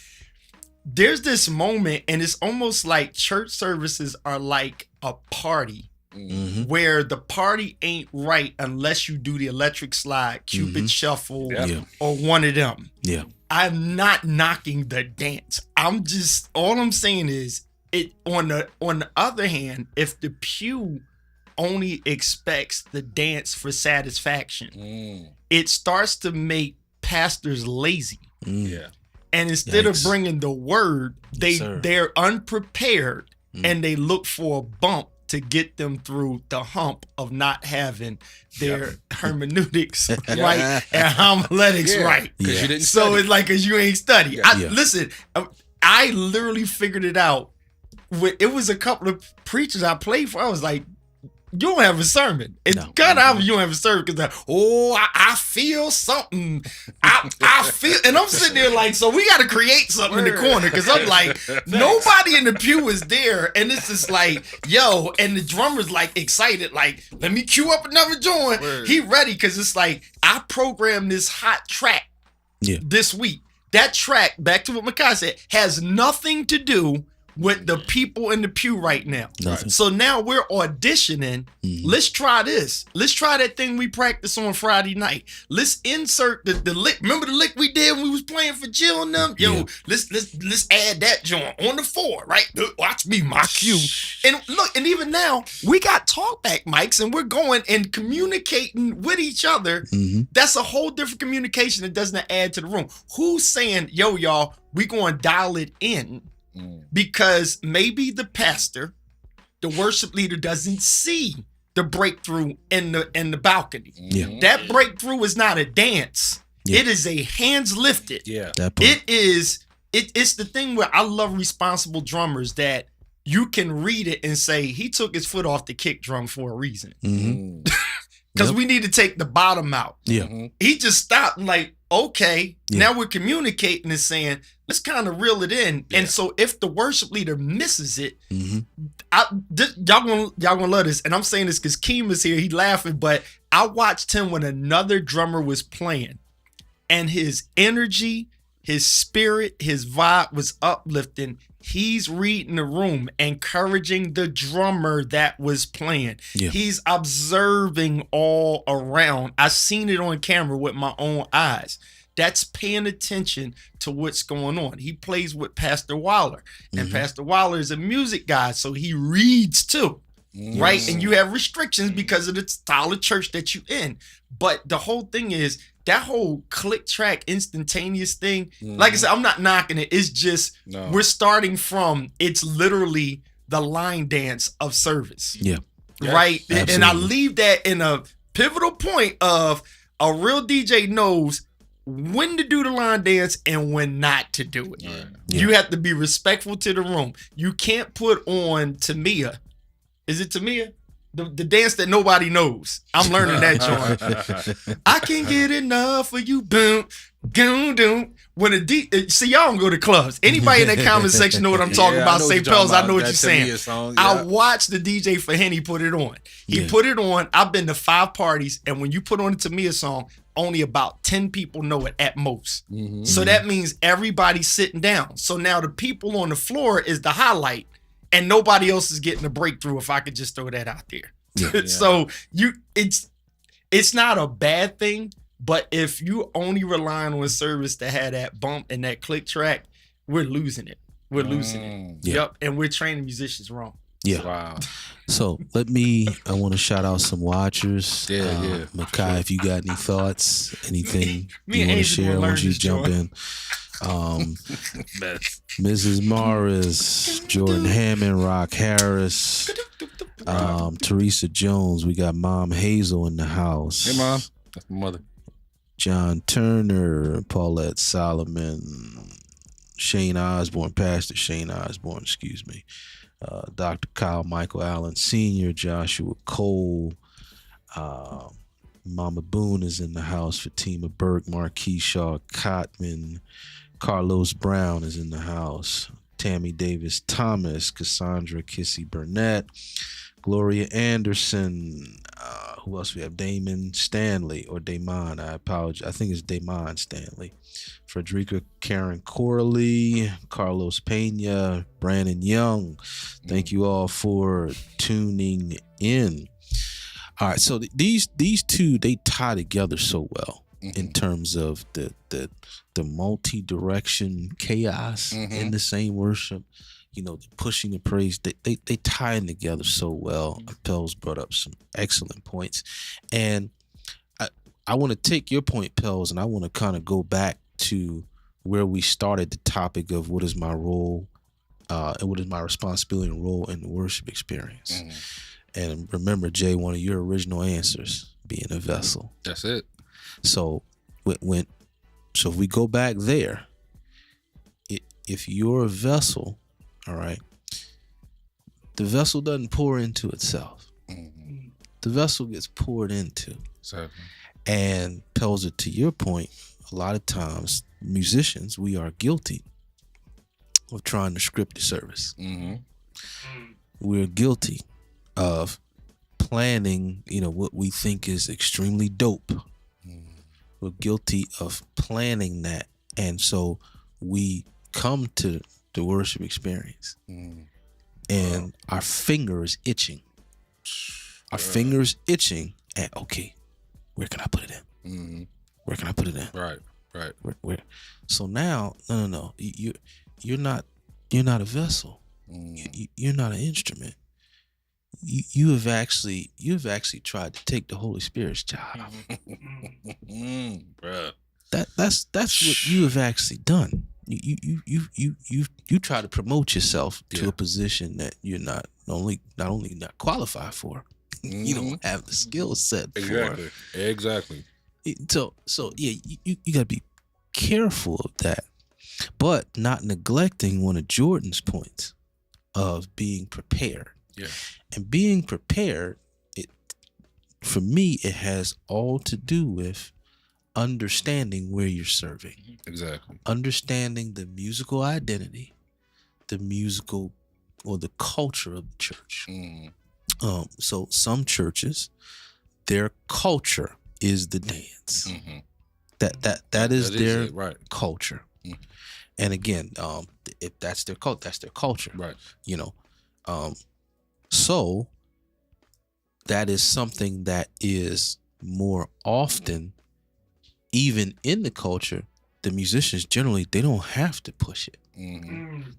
Speaker 4: There's this moment, and it's almost like church services are like a party
Speaker 1: Mm-hmm.
Speaker 4: where the party ain't right unless you do the electric slide, Cupid shuffle,
Speaker 2: Yep.
Speaker 1: Yeah.
Speaker 4: or one of them.
Speaker 1: Yeah.
Speaker 4: I'm not knocking the dance. I'm just, all I'm saying is, it on the other hand, if the pew only expects the dance for satisfaction, it starts to make pastors lazy.
Speaker 1: Mm.
Speaker 2: Yeah.
Speaker 4: And instead of
Speaker 1: Yikes.
Speaker 4: bringing the word,
Speaker 1: Yes, sir.
Speaker 4: they're unprepared
Speaker 1: Mm.
Speaker 4: and they look for a bump to get them through the hump of not having their hermeneutics right and homiletics
Speaker 2: Yeah.
Speaker 4: right.
Speaker 2: Because
Speaker 1: Yeah.
Speaker 2: you didn't
Speaker 4: So
Speaker 2: study.
Speaker 4: it's like, cause you ain't study.
Speaker 2: Yeah.
Speaker 1: Yeah.
Speaker 4: Listen, I literally figured it out. It was a couple of preachers I played for. I was like, you don't have a sermon. It's
Speaker 1: No.
Speaker 4: kind of obvious you don't have a sermon because I feel something. I feel, and I'm sitting there like, so we got to create something in the corner because I'm like, nobody in the pew is there, and it's just like, yo, and the drummer's like excited, like, let me cue up another joint.
Speaker 2: Word.
Speaker 4: He ready because it's like I programmed this hot track
Speaker 1: Yeah.
Speaker 4: this week. That track, back to what Makai said, has nothing to do with the people in the pew right now.
Speaker 1: Nothing.
Speaker 4: So now we're auditioning.
Speaker 1: Mhm.
Speaker 4: Let's try this. Let's try that thing we practiced on Friday night. Let's insert the lick. Remember the lick we did when we was playing for Jill and them? Yo,
Speaker 1: Yeah.
Speaker 4: let's add that joint on the 4, right? Watch me, my cue. And look, and even now, we got talkback mics and we're going and communicating with each other.
Speaker 1: Mm-hmm.
Speaker 4: That's a whole different communication that doesn't add to the room. Who's saying, yo, y'all, we going to dial it in? Because maybe the pastor, the worship leader doesn't see the breakthrough in the balcony.
Speaker 1: Yeah.
Speaker 4: That breakthrough is not a dance.
Speaker 1: Yeah.
Speaker 4: It is a hands lifted.
Speaker 2: Yeah.
Speaker 1: That part.
Speaker 4: It's the thing where I love responsible drummers that you can read it and say he took his foot off the kick drum for a reason.
Speaker 1: Mm-hmm.
Speaker 4: Because
Speaker 1: Yep.
Speaker 4: we need to take the bottom out.
Speaker 1: Yeah.
Speaker 4: He just stopped and like, okay,
Speaker 1: Yeah.
Speaker 4: now we're communicating and saying, let's kind of reel it in.
Speaker 2: Yeah.
Speaker 4: And so if the worship leader misses it,
Speaker 1: Mm-hmm.
Speaker 4: y'all gonna love this. And I'm saying this because Keem is here. He laughing, but I watched him when another drummer was playing, and his energy, his spirit, his vibe was uplifting. He's reading the room, encouraging the drummer that was playing.
Speaker 1: Yeah.
Speaker 4: He's observing all around. I seen it on camera with my own eyes. That's paying attention to what's going on. He plays with Pastor Waller, and
Speaker 1: Mhm.
Speaker 4: Pastor Waller is a music guy, so he reads too, right? And you have restrictions because of the style of church that you in. But the whole thing is that whole click track instantaneous thing. Like I said, I'm not knocking it. It's just
Speaker 2: No.
Speaker 4: we're starting from, it's literally the line dance of service.
Speaker 1: Yeah.
Speaker 4: Right? And I
Speaker 1: Absolutely.
Speaker 4: leave that in a pivotal point of a real DJ knows when to do the line dance and when not to do it.
Speaker 2: Yeah.
Speaker 4: You have to be respectful to the room. You can't put on Tamia. Is it Tamia? The dance that nobody knows. I'm learning that joint. I can't get enough of you. Boom, boom, boom. When see, y'all don't go to clubs. Anybody in that comment section know what I'm talking
Speaker 2: Yeah, I
Speaker 4: about.
Speaker 2: know
Speaker 4: Say
Speaker 2: what you're talking
Speaker 4: Pels, I
Speaker 2: about.
Speaker 4: know what
Speaker 2: That
Speaker 4: you're saying.
Speaker 2: Tamia song,
Speaker 4: I
Speaker 2: yeah.
Speaker 4: watched the DJ for Henny put it on. He
Speaker 1: Yeah.
Speaker 4: put it on. I've been to 5 parties, and when you put on a Tamia song, only about 10 people know it at most.
Speaker 2: Mhm.
Speaker 4: So that means everybody's sitting down. So now the people on the floor is the highlight, and nobody else is getting a breakthrough, if I could just throw that out there.
Speaker 1: Yeah.
Speaker 4: So it's not a bad thing, but if you only relying on service to have that bump and that click track, we're losing it. We're losing it.
Speaker 1: Yeah.
Speaker 4: Yep. And we're training musicians wrong.
Speaker 1: Yeah.
Speaker 2: Wow.
Speaker 1: So I want to shout out some watchers.
Speaker 2: Yeah.
Speaker 1: Makai, if you got any thoughts, anything
Speaker 4: Me
Speaker 1: you
Speaker 4: and
Speaker 1: want to
Speaker 4: Angel
Speaker 1: share, I
Speaker 4: gonna
Speaker 1: want
Speaker 4: learn
Speaker 1: you to
Speaker 4: this
Speaker 1: jump
Speaker 4: joint.
Speaker 1: in.
Speaker 2: Best.
Speaker 1: Mrs. Morris, Jordan Hammond, Rock Harris, Teresa Jones. We got Mom Hazel in the house.
Speaker 2: Hey, Mom. That's my mother.
Speaker 1: John Turner, Paulette Solomon, Shane Osborne, Pastor Shane Osborne, excuse me. Dr. Kyle Michael Allen Sr., Joshua Cole, Mama Boone is in the house, Fatima Burke, Marquis Shaw Cotman, Carlos Brown is in the house, Tammy Davis Thomas, Cassandra Kissy Burnett, Gloria Anderson, who else we have? Damon Stanley, or Damon, I apologize. I think it's Damon Stanley. Frederica Karen Corley, Carlos Pena, Brandon Young. Thank you all for tuning in. All right, so these two, they tie together so well in terms of the multi-direction chaos in the same worship. You know, the pushing the praise, they tie in together so well. Pels brought up some excellent points. And I want to take your point, Pels, and I want to kind of go back to where we started the topic of what is my role and what is my responsibility and role in the worship experience. And remember, Jay, one of your original answers, being a vessel.
Speaker 2: That's it.
Speaker 1: So so if we go back there, if you're a vessel, all right, the vessel doesn't pour into itself. The vessel gets poured into.
Speaker 2: Exactly.
Speaker 1: And Pelzer, to your point, a lot of times musicians, we are guilty of trying to script the service. We're guilty of planning, what we think is extremely dope. We're guilty of planning that. And so we come to the worship experience and our finger is itching. Our finger is itching at, okay, where can I put it in? Where can I put it in?
Speaker 2: Right.
Speaker 1: Where? So now, no. You're not a vessel. You're not an instrument. You have actually tried to take the Holy Spirit's job.
Speaker 2: Bruh.
Speaker 1: That's what you have actually done. You try to promote yourself to a position that you're not only not qualified for. You don't have the skill set for.
Speaker 2: Exactly.
Speaker 1: So yeah, you gotta be careful of that, but not neglecting one of Jordan's points of being prepared.
Speaker 2: Yeah.
Speaker 1: And being prepared, for me, it has all to do with understanding where you're serving.
Speaker 2: Exactly.
Speaker 1: Understanding the musical identity, the musical or the culture of the church. So some churches, their culture is the dance. That is their culture. And again, if that's their culture.
Speaker 2: Right.
Speaker 1: So that is something that is more often, even in the culture, the musicians generally, they don't have to push it.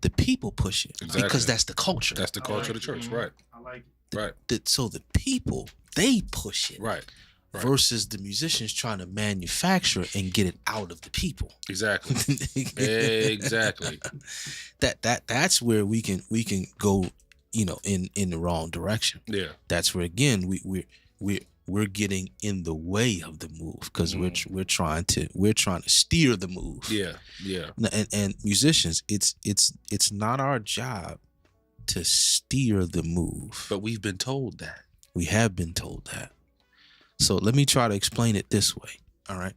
Speaker 1: The people push it because that's the culture.
Speaker 2: That's the culture of the church. Right.
Speaker 4: I like
Speaker 2: Right.
Speaker 1: So the people, they push it.
Speaker 2: Right.
Speaker 1: Versus the musicians trying to manufacture and get it out of the people.
Speaker 2: Exactly. Exactly.
Speaker 1: That's where we can go, in the wrong direction.
Speaker 2: Yeah.
Speaker 1: That's where again we're getting in the way of the move because we're trying to steer the move.
Speaker 2: Yeah. Yeah.
Speaker 1: And musicians, it's not our job to steer the move.
Speaker 2: But we've been told that.
Speaker 1: We have been told that. So let me try to explain it this way. All right.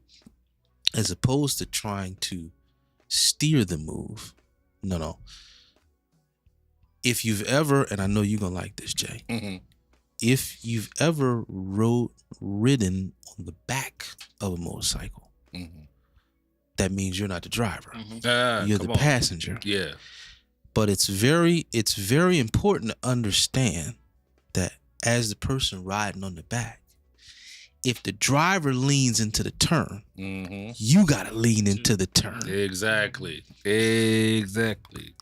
Speaker 1: As opposed to trying to steer the move. No. If you've ever, and I know you're going to like this, Jay. If you've ever ridden on the back of a motorcycle, that means you're not the driver. You're the passenger.
Speaker 2: Yeah.
Speaker 1: But it's very important to understand that as the person riding on the back, if the driver leans into the turn, you gotta lean into the turn.
Speaker 2: Exactly.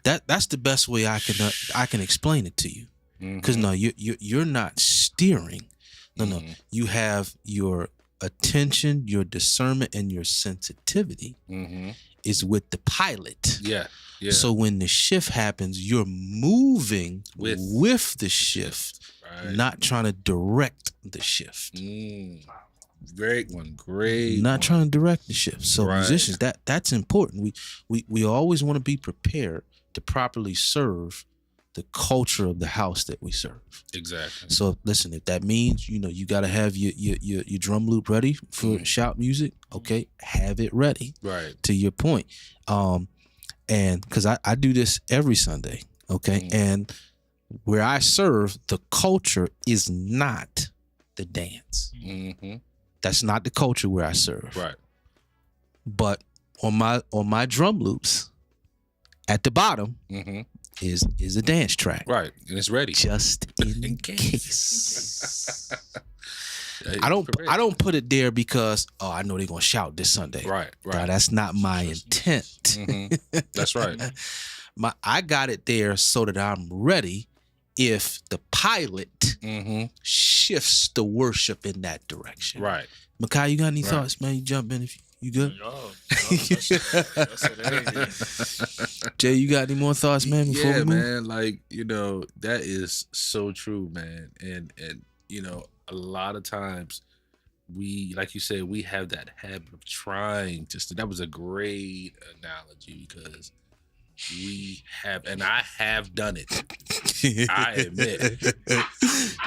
Speaker 1: That's the best way I can explain it to you. Because no, you're not steering. No. You have your attention, your discernment, and your sensitivity is with the pilot.
Speaker 2: Yeah.
Speaker 1: So when the shift happens, you're moving with the shift, not trying to direct the shift.
Speaker 2: Great one. Great.
Speaker 1: Not trying to direct the shift. So musicians, that's important. We always want to be prepared to properly serve the culture of the house that we serve.
Speaker 2: Exactly.
Speaker 1: So listen, if that means you got to have your drum loop ready for shout music, okay, have it ready.
Speaker 2: Right.
Speaker 1: To your point, and because I do this every Sunday, okay, and where I serve, the culture is not the dance. That's not the culture where I serve.
Speaker 2: Right.
Speaker 1: But on my drum loops, at the bottom is a dance track.
Speaker 2: Right. And it's ready.
Speaker 1: Just in case. I don't put it there because I know they're gonna shout this Sunday.
Speaker 2: Right.
Speaker 1: Now, that's not my intent.
Speaker 2: That's right.
Speaker 1: I got it there so that I'm ready if the pilot shifts the worship in that direction.
Speaker 2: Right.
Speaker 1: Makai, you got any thoughts, man? You jump in if you good?
Speaker 3: That's
Speaker 1: Jay, you got any more thoughts, man, before we move?
Speaker 2: Man, like, that is so true, man. And a lot of times we, like you said, we have that habit of trying that was a great analogy because we have, and I have done it. I admit.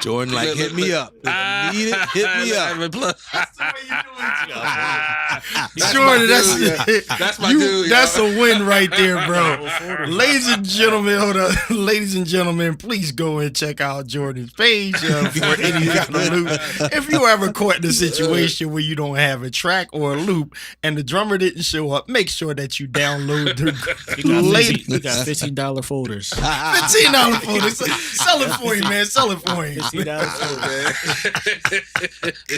Speaker 1: Jordan, hit me up. If you need it, hit me up.
Speaker 4: Jordan,
Speaker 2: that's my dude.
Speaker 4: That's a win right there, bro. Ladies and gentlemen, hold up. Ladies and gentlemen, please go and check out Jordan's page for any kind of loop. If you ever caught in a situation where you don't have a track or a loop and the drummer didn't show up, make sure that you download the
Speaker 3: we got $15 folders.
Speaker 4: $15 folders. Sell it for you, man. Sell it for you.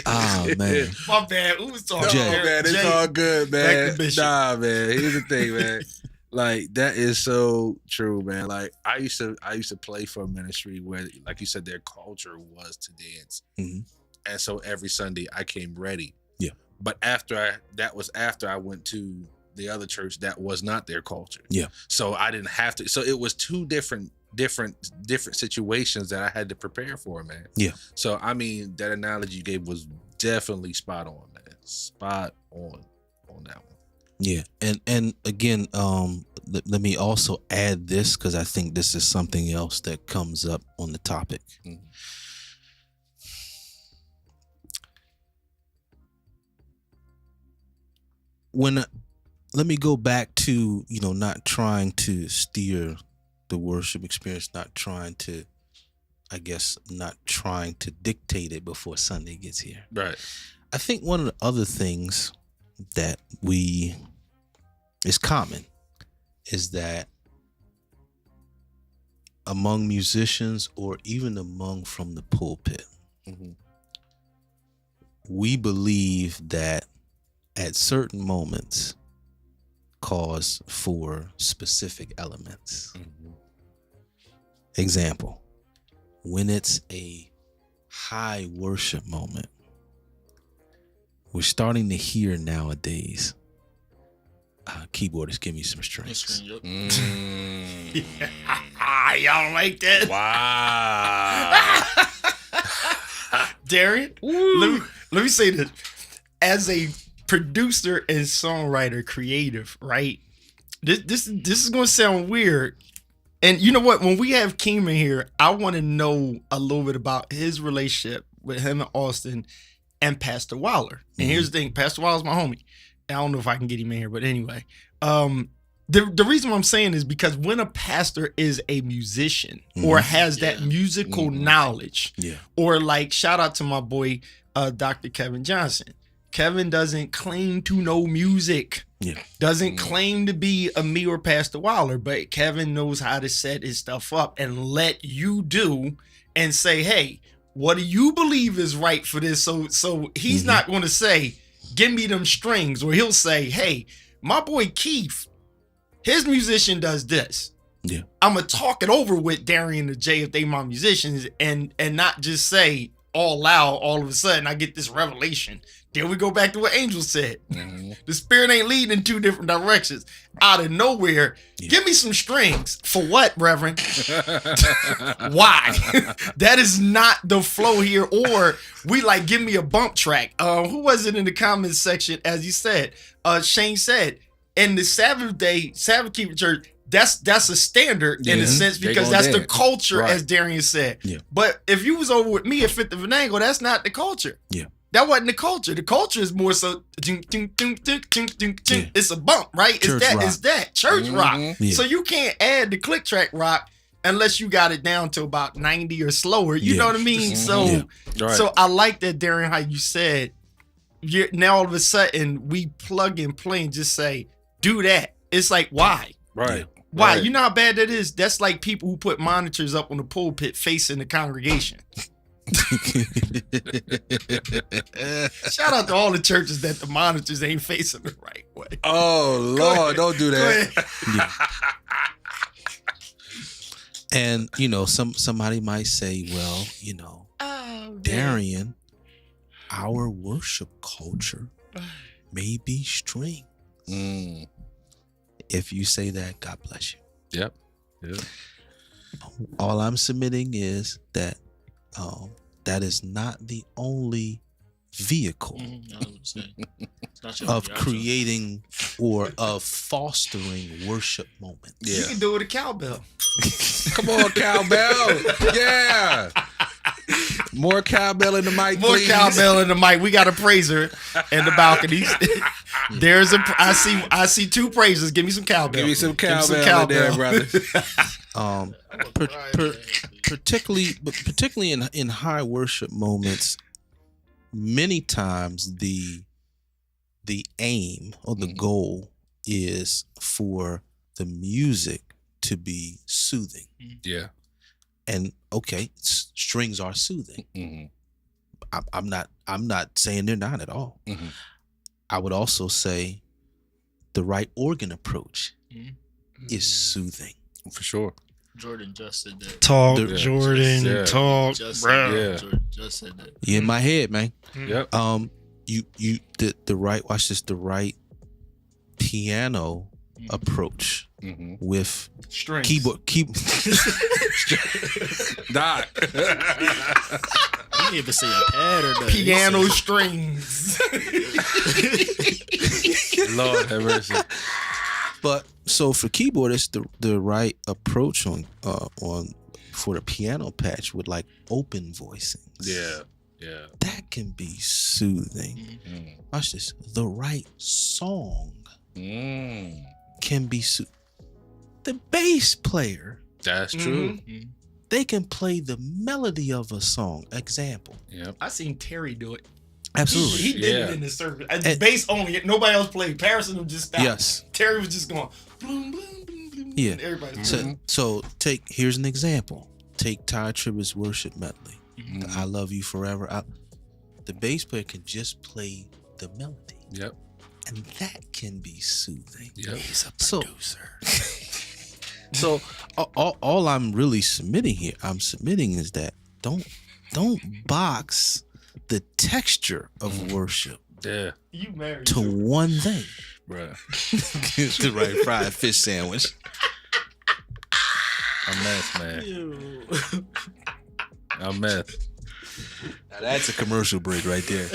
Speaker 1: Oh, man.
Speaker 4: My bad. Who was talking?
Speaker 1: Jay.
Speaker 2: Man, it's all good, man.
Speaker 4: Back to Bishop.
Speaker 2: Nah, man. Here's the thing, man. Like, that is so true, man. Like, I used to play for a ministry where, like you said, their culture was to dance. And so every Sunday I came ready. Yeah. But that was after I went to the other church that was not their culture. Yeah. So I didn't have to. So it was two different situations that I had to prepare for, man. Yeah. So I mean, that analogy you gave was definitely spot on, man. Spot on that one.
Speaker 1: Yeah. And again, let me also add this because I think this is something else that comes up on the topic. Let me go back to, not trying to steer the worship experience, not trying to dictate it before Sunday gets here.
Speaker 2: Right.
Speaker 1: I think one of the other things that is common is that among musicians or even from the pulpit, we believe that at certain moments cause for specific elements. Example, when it's a high worship moment, we're starting to hear nowadays, keyboardists, give me some strings.
Speaker 4: Y'all don't like that?
Speaker 2: Wow.
Speaker 4: Darian, let me say this. As a producer and songwriter, creative, right? This is gonna sound weird. And you know what? When we have Keem in here, I want to know a little bit about his relationship with him and Austin and Pastor Waller. And here's the thing, Pastor Waller's my homie. I don't know if I can get him in here, but anyway. The reason why I'm saying is because when a pastor is a musician or has that musical knowledge, or like shout out to my boy Dr. Kevin Johnson. Kevin doesn't claim to know music. Doesn't claim to be a me or Pastor Waller, but Kevin knows how to set his stuff up and let you do and say, hey, what do you believe is right for this? So he's not going to say, give me them strings, or he'll say, hey, my boy Keith, his musician does this.
Speaker 1: Yeah.
Speaker 4: I'm gonna talk it over with Darian and Jay if they my musicians, and not just say all loud all of a sudden I get this revelation. Then we go back to what Angel said. The spirit ain't leading in two different directions. Out of nowhere, give me some strings. For what, Reverend? Why? That is not the flow here. Or we like, give me a bump track. Who was it in the comments section? As you said, Shane said, in the Sabbath keeping church, that's a standard in a sense, because that's the culture, as Darian said.
Speaker 1: Yeah.
Speaker 4: But if you was over with me at Fifth and Venango, that's not the culture.
Speaker 1: Yeah.
Speaker 4: That wasn't the culture. The culture is more so it's a bump, right?
Speaker 1: Church
Speaker 4: It's that church rock.
Speaker 1: Yeah.
Speaker 4: So you can't add the click track rock unless you got it down to about 90 or slower. You know what I mean? So so I like that, Darian, how you said now all of a sudden we plug and play and just say, do that. It's like, why?
Speaker 2: Right.
Speaker 4: Why? You know how bad that is? That's like people who put monitors up on the pulpit facing the congregation. Shout out to all the churches that the monitors ain't facing the right way.
Speaker 2: Oh Lord, don't do that.
Speaker 1: And somebody might say, well, Darian, our worship culture may be string. If you say that, God bless you.
Speaker 2: Yep.
Speaker 1: All I'm submitting is that that is not the only vehicle of creating or of fostering worship moments.
Speaker 4: You can do it with a cowbell.
Speaker 2: Come on, cowbell. Yeah. More cowbell in the mic,
Speaker 4: More
Speaker 2: please.
Speaker 4: cowbell in the mic. We got a praiser in the balconies. I see two praisers. Give me some cowbell.
Speaker 2: Give me some cowbell in there, brother.
Speaker 1: Particularly in high worship moments, many times the aim or the goal is for the music to be soothing.
Speaker 2: Yeah.
Speaker 1: And strings are soothing. I'm not saying they're not at all. I would also say the right organ approach is soothing.
Speaker 2: For sure.
Speaker 3: Jordan just said that.
Speaker 4: Talk,
Speaker 2: Yeah.
Speaker 4: Jordan.
Speaker 2: Yeah.
Speaker 4: Talk, bro.
Speaker 2: Yeah.
Speaker 3: Jordan just said that.
Speaker 1: You in my head, man.
Speaker 2: Yep.
Speaker 1: The right, watch this, the right piano approach with
Speaker 4: Strings.
Speaker 1: keyboard.
Speaker 2: Doc.
Speaker 3: You didn't even say a pad or nothing.
Speaker 4: Piano strings.
Speaker 2: Lord have mercy.
Speaker 1: But so for keyboard, it's the right approach on for the piano patch with like open voicings.
Speaker 2: Yeah.
Speaker 1: That can be soothing. Watch this. The right song can be soothing. The bass player,
Speaker 2: That's true.
Speaker 1: they can play the melody of a song. Example.
Speaker 2: Yep.
Speaker 4: I seen Terry do it.
Speaker 1: Absolutely.
Speaker 4: He did it in the service. Bass only. Nobody else played. Paris and them just stopped.
Speaker 1: Yes.
Speaker 4: Terry was just going boom, boom, boom, boom.
Speaker 1: Yeah.
Speaker 4: Everybody.
Speaker 1: So here's an example. Take Ty Tribbett's worship medley. I Love You Forever. The bass player can just play the melody.
Speaker 2: Yep.
Speaker 1: And that can be soothing.
Speaker 2: Yep.
Speaker 4: He's a producer.
Speaker 1: So all I'm really submitting is that don't box the texture of worship
Speaker 2: Yeah.
Speaker 4: You married
Speaker 1: to one thing.
Speaker 2: Bruh.
Speaker 1: The right fried fish sandwich.
Speaker 2: A mess, man. A mess.
Speaker 1: Now that's a commercial break right there.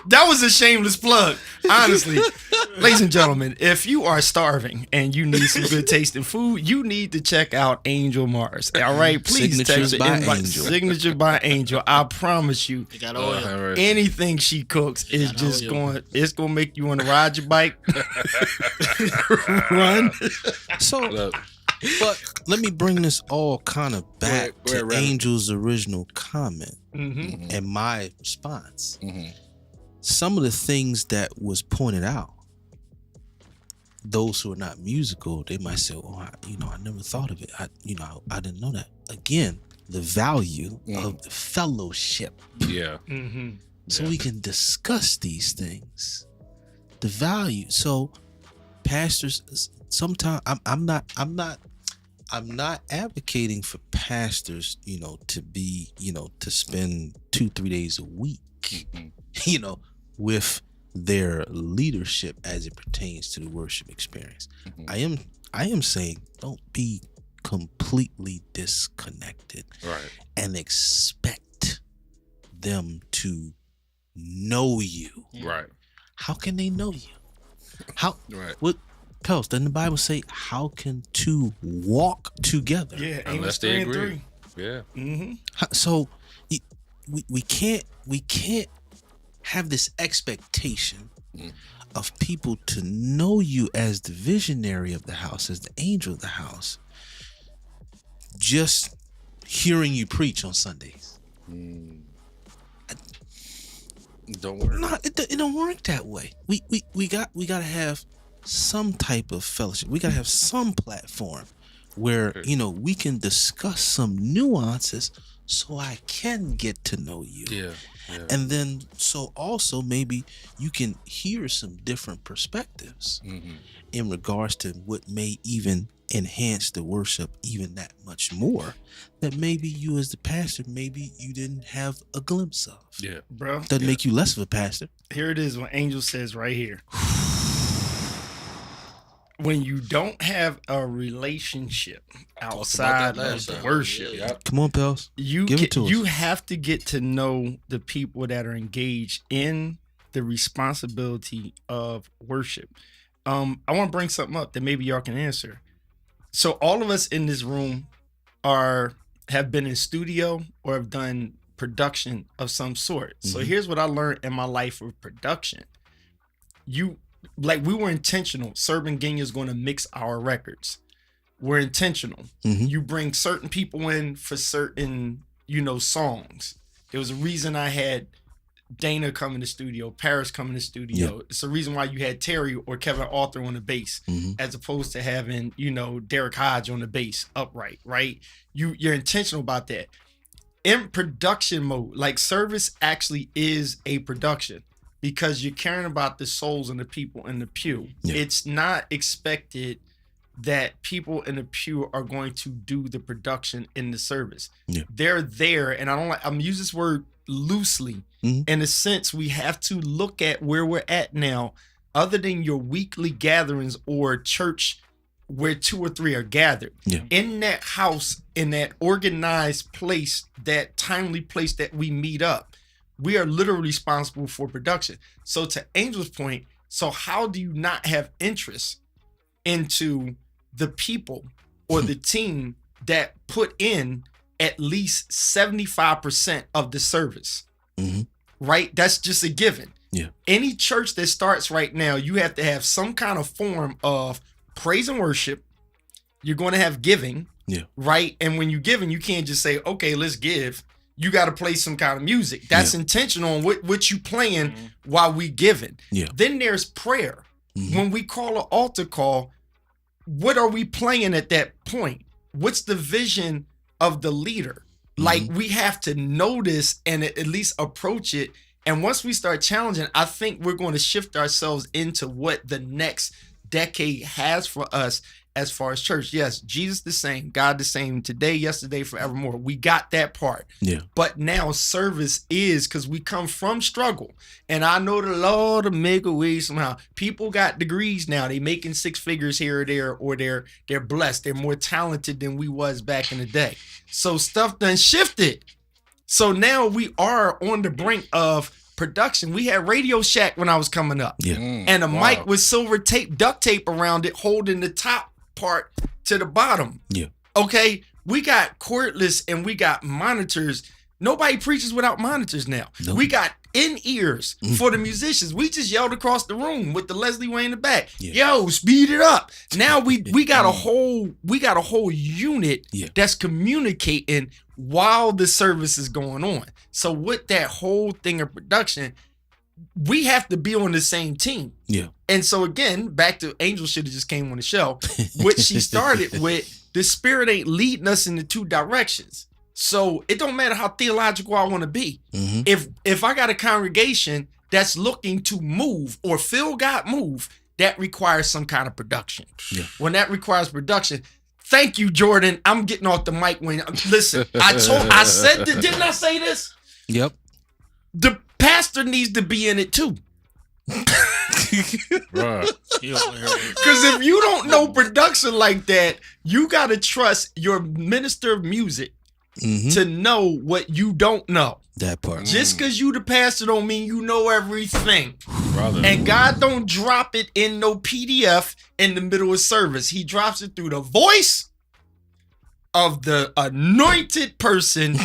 Speaker 4: That was a shameless plug, honestly. Ladies and gentlemen, if you are starving and you need some good tasting food, you need to check out Angel Mars. All right, please
Speaker 1: Signatures
Speaker 4: text
Speaker 1: by
Speaker 4: invite.
Speaker 1: Angel.
Speaker 4: Signature by Angel. I promise you,
Speaker 3: They got oil.
Speaker 4: anything she cooks is just it's gonna make you want to ride your bike, run.
Speaker 1: So,
Speaker 2: Look.
Speaker 1: but let me bring this all kind of back
Speaker 2: Where,
Speaker 1: to
Speaker 2: Reverend?
Speaker 1: Angel's original comment and my response. Some of the things that was pointed out, those who are not musical, they might say, "Oh, I never thought of it. I didn't know that." Again, the value of the fellowship.
Speaker 2: Yeah.
Speaker 4: Mm-hmm.
Speaker 1: So we can discuss these things. The value. So pastors, sometimes I'm not advocating for pastors, to be, to spend 2-3 days a week, with their leadership as it pertains to the worship experience. I am saying don't be completely disconnected
Speaker 2: Right.
Speaker 1: and expect them to know you.
Speaker 2: Right.
Speaker 1: How can they know you? How?
Speaker 2: Right.
Speaker 1: What? Pels, doesn't the Bible say, how can two walk together?
Speaker 4: Yeah,
Speaker 2: Unless
Speaker 4: Amos
Speaker 2: they
Speaker 4: 3 and
Speaker 2: agree.
Speaker 4: 3.
Speaker 2: Yeah.
Speaker 4: Mm-hmm.
Speaker 1: So we can't have this expectation of people to know you as the visionary of the house, as the angel of the house, just hearing you preach on Sundays.
Speaker 2: Don't worry.
Speaker 1: No, it don't work that way. We got to have some type of fellowship. We got to have some platform where we can discuss some nuances, so I can get to know you.
Speaker 2: Yeah.
Speaker 1: And then so also maybe you can hear some different perspectives in regards to what may even enhance the worship even that much more, that maybe you as the pastor, maybe you didn't have a glimpse of.
Speaker 2: Yeah.
Speaker 4: Bro,
Speaker 1: Doesn't make you less of a pastor.
Speaker 4: here it is what Angel says right here. When you don't have a relationship outside of
Speaker 2: last
Speaker 4: the
Speaker 2: time.
Speaker 4: worship,
Speaker 2: Yep.
Speaker 1: Come on, pals.
Speaker 4: you
Speaker 1: Give it to us.
Speaker 4: you have to get to know the people that are engaged in the responsibility of worship. I want to bring something up that maybe y'all can answer. So all of us in this room have been in studio or have done production of some sort. So here's what I learned in my life with production. We were intentional. Serban Genya is going to mix our records. We're intentional. You bring certain people in for certain, songs. There was a reason I had Dana come in the studio, Paris come in the studio.
Speaker 1: Yeah.
Speaker 4: It's the reason why you had Terry or Kevin Arthur on the bass, as opposed to having, Derek Hodge on the bass upright, right? You're intentional about that. In production mode, like service actually is a production, because you're caring about the souls and the people in the pew.
Speaker 1: Yeah.
Speaker 4: It's not expected that people in the pew are going to do the production in the service.
Speaker 1: Yeah.
Speaker 4: They're there, and I'm using this word loosely. In a sense, we have to look at where we're at now, other than your weekly gatherings or church where 2 or 3 are gathered.
Speaker 1: Yeah.
Speaker 4: In that house, in that organized place, that timely place that we meet up, we are literally responsible for production. So to Angel's point, so how do you not have interest into the people or the team that put in at least 75% of the service? Right? That's just a given.
Speaker 1: Yeah.
Speaker 4: Any church that starts right now, you have to have some kind of form of praise and worship. You're going to have giving.
Speaker 1: Yeah.
Speaker 4: Right? And when you're giving, you can't just say, okay, let's give. You got to play some kind of music. That's intentional on what you playing while we giving.
Speaker 1: Yeah.
Speaker 4: Then there's prayer. When we call an altar call, what are we playing at that point? What's the vision of the leader? Like, we have to notice and at least approach it. And once we start challenging, I think we're going to shift ourselves into what the next decade has for us as far as church. Yes, Jesus the same, God the same, today, yesterday, forevermore. We got that part.
Speaker 1: Yeah.
Speaker 4: But now service is, because we come from struggle. And I know the Lord will make a way somehow. People got degrees now. They making 6 figures here or there, or they're blessed. They're more talented than we was back in the day. So stuff done shifted. So now we are on the brink of production. We had Radio Shack when I was coming up.
Speaker 1: Yeah.
Speaker 4: And a mic with silver tape, duct tape around it, holding the top part to the bottom.
Speaker 1: Yeah.
Speaker 4: Okay. We got cordless and we got monitors. Nobody preaches without monitors now.
Speaker 1: Nope.
Speaker 4: We got in-ears for the musicians. We just yelled across the room with the Leslie Way in the back.
Speaker 1: Yeah.
Speaker 4: Yo, speed it up. Now we got a whole unit that's communicating while the service is going on. So with that whole thing of production, we have to be on the same team.
Speaker 1: Yeah.
Speaker 4: And so again, back to Angel should have just came on the show. What she started with, the Spirit ain't leading us in the 2 directions. So it don't matter how theological I want to be.
Speaker 1: Mm-hmm.
Speaker 4: If I got a congregation that's looking to move or feel God move, that requires some kind of production.
Speaker 1: Yeah.
Speaker 4: When that requires production, thank you, Jordan. I'm getting off the mic when listen. I said that, didn't I say this?
Speaker 1: Yep.
Speaker 4: The pastor needs to be in it too.
Speaker 2: Bruh.
Speaker 4: Because if you don't know production like that, you gotta trust your minister of music
Speaker 1: Mm-hmm.
Speaker 4: to know what you don't know.
Speaker 1: That part.
Speaker 4: Just because you the pastor don't mean you know everything.
Speaker 2: Brother.
Speaker 4: And God don't drop it in no PDF in the middle of service. He drops it through the voice of the anointed person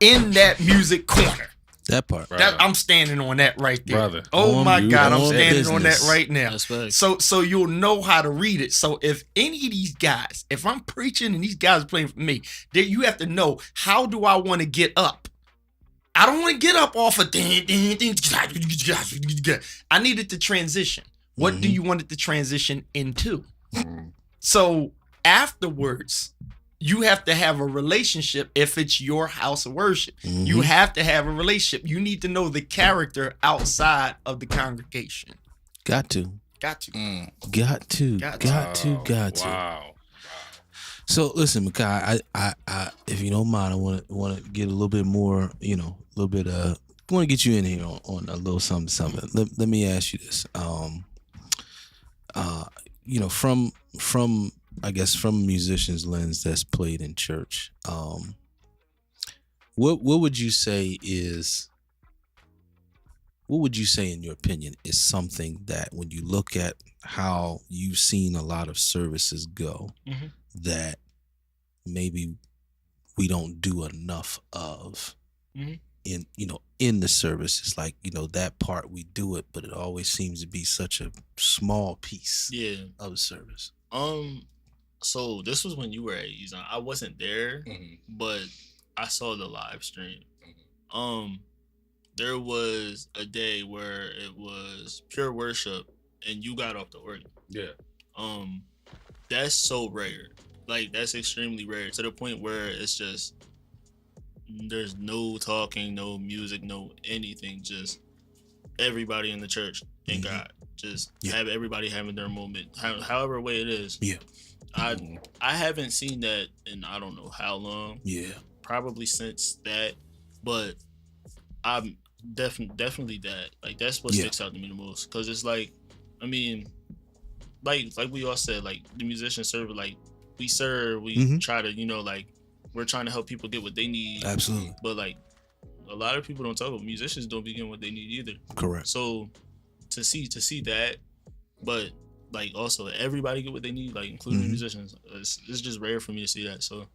Speaker 4: in that music corner.
Speaker 1: That part.
Speaker 4: That, I'm standing on that right there.
Speaker 2: Brother.
Speaker 4: Oh
Speaker 1: On
Speaker 4: my
Speaker 1: you,
Speaker 4: God, I'm
Speaker 1: on
Speaker 4: standing on that
Speaker 1: business.
Speaker 4: right now.
Speaker 3: That's facts.
Speaker 4: So you'll know how to read it. So if any of these guys, if I'm preaching and these guys are playing for me, then you have to know, how do I want to get up? I don't want to get up off of I need it to transition. What do you want it to transition into? So afterwards, you have to have a relationship. If it's your house of worship, you have to have a relationship. You need to know the character outside of the congregation.
Speaker 1: Got to.
Speaker 4: Got to.
Speaker 1: Got to.
Speaker 4: Got
Speaker 1: Got to.
Speaker 2: Wow.
Speaker 1: So listen, Makai, I if you don't mind, I want to get a little bit more, a little bit want to get you in here on a little something. Let me ask you this. From I guess from a musician's lens that's played in church, what would you say in your opinion is something that when you look at how you've seen a lot of services go, that maybe we don't do enough of in the services, like that part we do it, but it always seems to be such a small piece of the service.
Speaker 3: So this was when you were at Ezon. I wasn't there, but I saw the live stream. There was a day where it was pure worship and you got off the organ.
Speaker 2: Yeah.
Speaker 3: That's so rare. Like, that's extremely rare, to the point where it's just there's no talking, no music, no anything, just everybody in the church and God. Just have everybody having their moment, however way it is.
Speaker 1: Yeah.
Speaker 3: I haven't seen that in I don't know how long.
Speaker 1: Yeah.
Speaker 3: Probably since that, but I'm definitely that. Like, that's what sticks out to me the most, because it's like, I mean, like we all said, like, the musicians serve, like, we serve, we try to, like, we're trying to help people get what they need.
Speaker 1: Absolutely.
Speaker 3: But like, a lot of people don't talk about, musicians don't be getting what they need either.
Speaker 1: Correct.
Speaker 3: So to see that, but like also everybody get what they need, like including the musicians, it's just rare for me to see that. So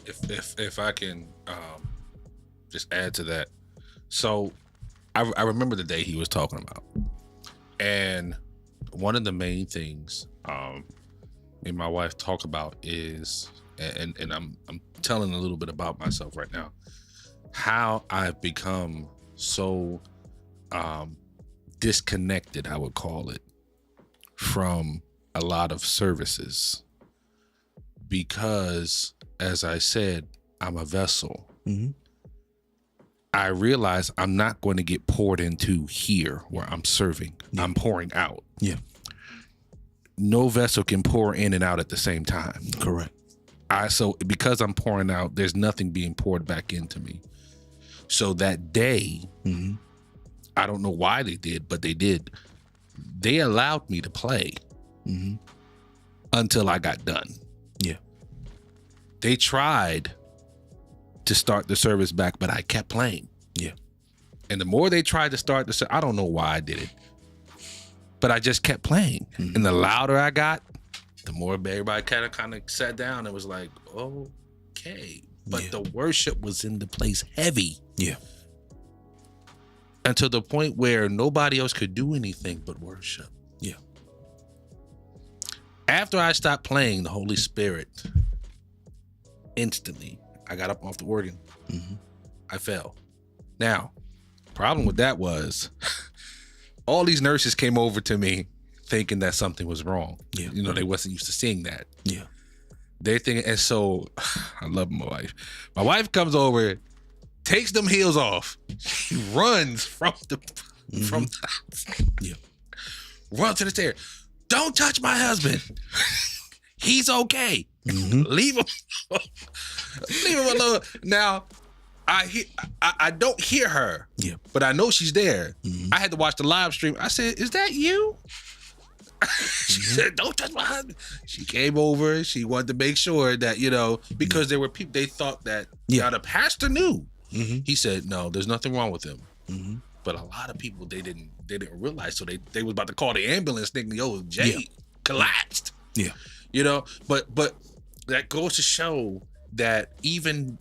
Speaker 2: if I can just add to that, so I remember the day he was talking about, and one of the main things me and my wife talk about is, and I'm telling a little bit about myself right now, how I've become so disconnected, I would call it, from a lot of services, because, as I said, I'm a vessel. I realize I'm not going to get poured into here where I'm serving. I'm pouring out.
Speaker 1: Yeah.
Speaker 2: No vessel can pour in and out at the same time.
Speaker 1: Correct.
Speaker 2: So because I'm pouring out, there's nothing being poured back into me. So that day, I don't know why they did, but they did. They allowed me to play until I got done.
Speaker 1: Yeah.
Speaker 2: They tried to start the service back, but I kept playing.
Speaker 1: Yeah.
Speaker 2: And the more they tried to start the service, I don't know why I did it, but I just kept playing. And the louder I got, the more everybody kind of sat down and was like, okay. But the worship was in the place heavy.
Speaker 1: Yeah.
Speaker 2: Until the point where nobody else could do anything but worship.
Speaker 1: Yeah.
Speaker 2: After I stopped playing, the Holy Spirit, instantly, I got up off the organ. I fell. Now, problem with that was all these nurses came over to me thinking that something was wrong.
Speaker 1: Yeah.
Speaker 2: They wasn't used to seeing that.
Speaker 1: Yeah.
Speaker 2: They think, and so I love my wife. My wife comes over, takes them heels off. She runs from the house.
Speaker 1: Yeah.
Speaker 2: Run to the stairs. Don't touch my husband. He's okay.
Speaker 1: Mm-hmm.
Speaker 2: Leave him. Leave him alone. Now, I don't hear her.
Speaker 1: Yeah.
Speaker 2: But I know she's there.
Speaker 1: Mm-hmm.
Speaker 2: I had to watch the live stream. I said, "Is that you?" She said, "Don't touch my husband." She came over. She wanted to make sure that, because there were people, they thought that now the pastor knew.
Speaker 1: Mm-hmm.
Speaker 2: He said, "No, there's nothing wrong with him."
Speaker 1: Mm-hmm.
Speaker 2: But a lot of people, they didn't realize. So they was about to call the ambulance thinking, Jay collapsed.
Speaker 1: Yeah.
Speaker 2: But that goes to show that even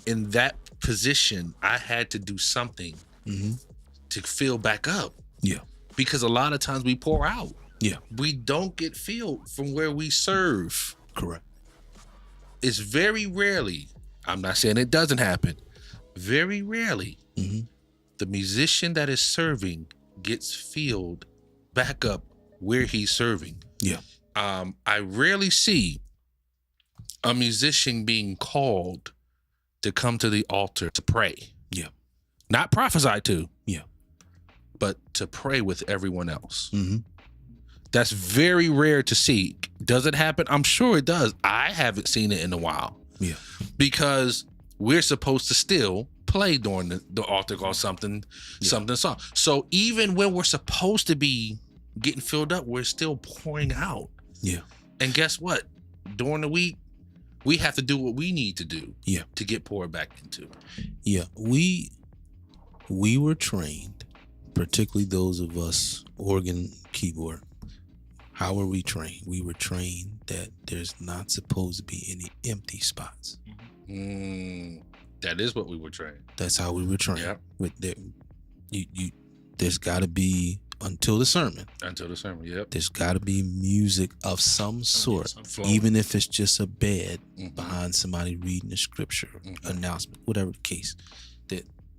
Speaker 2: in that position, I had to do something to fill back up.
Speaker 1: Yeah.
Speaker 2: Because a lot of times we pour out.
Speaker 1: Yeah.
Speaker 2: We don't get filled from where we serve.
Speaker 1: Correct.
Speaker 2: It's very rarely, I'm not saying it doesn't happen, very rarely, the musician that is serving gets filled back up where he's serving.
Speaker 1: Yeah.
Speaker 2: I rarely see a musician being called to come to the altar to pray.
Speaker 1: Yeah.
Speaker 2: Not prophesy to.
Speaker 1: Yeah.
Speaker 2: But to pray with everyone else.
Speaker 1: Mm-hmm.
Speaker 2: That's very rare to see. Does it happen? I'm sure it does. I haven't seen it in a while.
Speaker 1: Yeah.
Speaker 2: Because we're supposed to still play during the altar call something song. So even when we're supposed to be getting filled up, we're still pouring out.
Speaker 1: Yeah.
Speaker 2: And guess what? During the week, we have to do what we need to do to get poured back into.
Speaker 1: Yeah. We were trained, particularly those of us organ, keyboard. How were we trained? We were trained that there's not supposed to be any empty spots.
Speaker 2: That is what we were trained.
Speaker 1: That's how we were trained.
Speaker 2: Yep.
Speaker 1: There's got to be, until the sermon,
Speaker 2: Yep.
Speaker 1: there's got to be music of some sort,
Speaker 3: Flowing.
Speaker 1: even if it's just a bed behind somebody reading the scripture, announcement, whatever the case.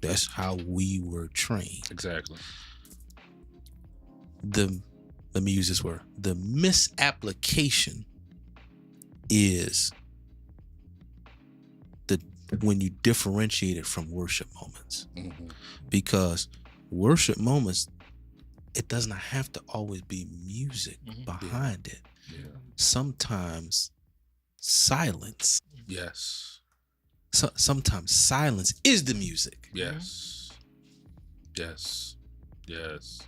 Speaker 1: That's how we were trained.
Speaker 2: Exactly.
Speaker 1: Let me use this word. The misapplication is when you differentiate it from worship moments. Because worship moments, it does not have to always be music behind it.
Speaker 2: Yeah.
Speaker 1: Sometimes silence.
Speaker 2: Yes.
Speaker 1: Sometimes silence is the music.
Speaker 2: Yes. Yes. Yes.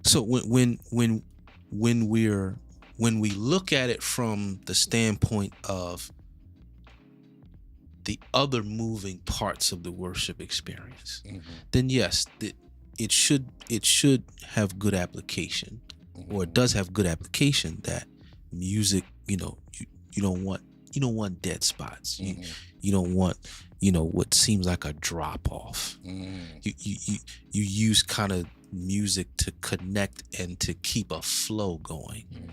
Speaker 1: So when we look at it from the standpoint of the other moving parts of the worship experience, then yes, it should have good application, or it does have good application. That music, you don't want dead spots. You don't want what seems like a drop off. You use kind of music to connect and to keep a flow going.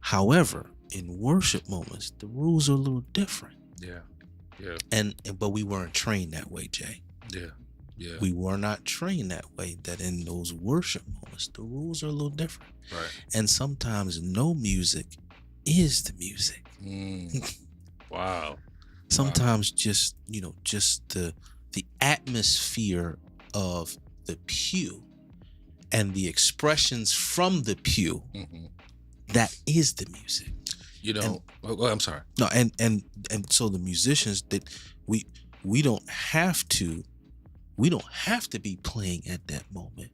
Speaker 1: However, in worship moments, the rules are a little different.
Speaker 2: Yeah.
Speaker 1: But we weren't trained that way, Jay.
Speaker 2: Yeah.
Speaker 1: We were not trained that way, that in those worship moments, the rules are a little different.
Speaker 2: Right.
Speaker 1: And sometimes no music is the music.
Speaker 2: Wow.
Speaker 1: Sometimes just the atmosphere of the pew and the expressions from the pew, that is the music.
Speaker 2: I'm sorry.
Speaker 1: No, and so the musicians, that we don't have to be playing at that moment.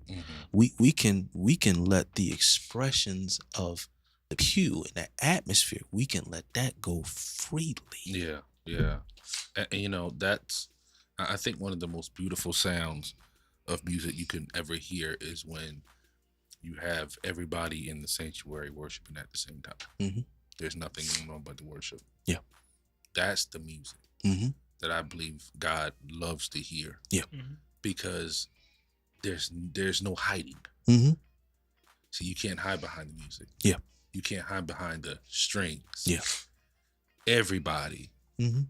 Speaker 1: We can let the expressions of the pew and the atmosphere, we can let that go freely.
Speaker 2: Yeah. And that's, I think, one of the most beautiful sounds of music you can ever hear is when you have everybody in the sanctuary worshiping at the same time. There's nothing going on but the worship. Yeah. That's the music that I believe God loves to hear. Yeah. Because there's no hiding. So you can't hide behind the music. Yeah. You can't hide behind the strings. Yeah. Everybody,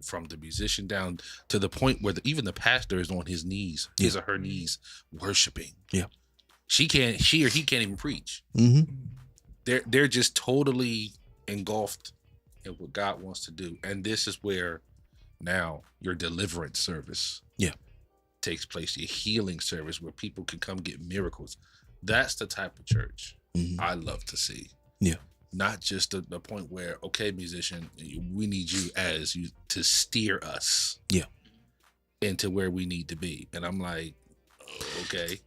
Speaker 2: from the musician down to the point where even the pastor is on his knees, his or her knees, worshiping. Yeah. She or he can't even preach. They're just totally engulfed and what God wants to do. And this is where now your deliverance service takes place, your healing service where people can come get miracles. That's the type of church I love to see.
Speaker 1: Yeah.
Speaker 2: Not just the point where, okay, musician, we need you to steer us into where we need to be. And I'm like, okay.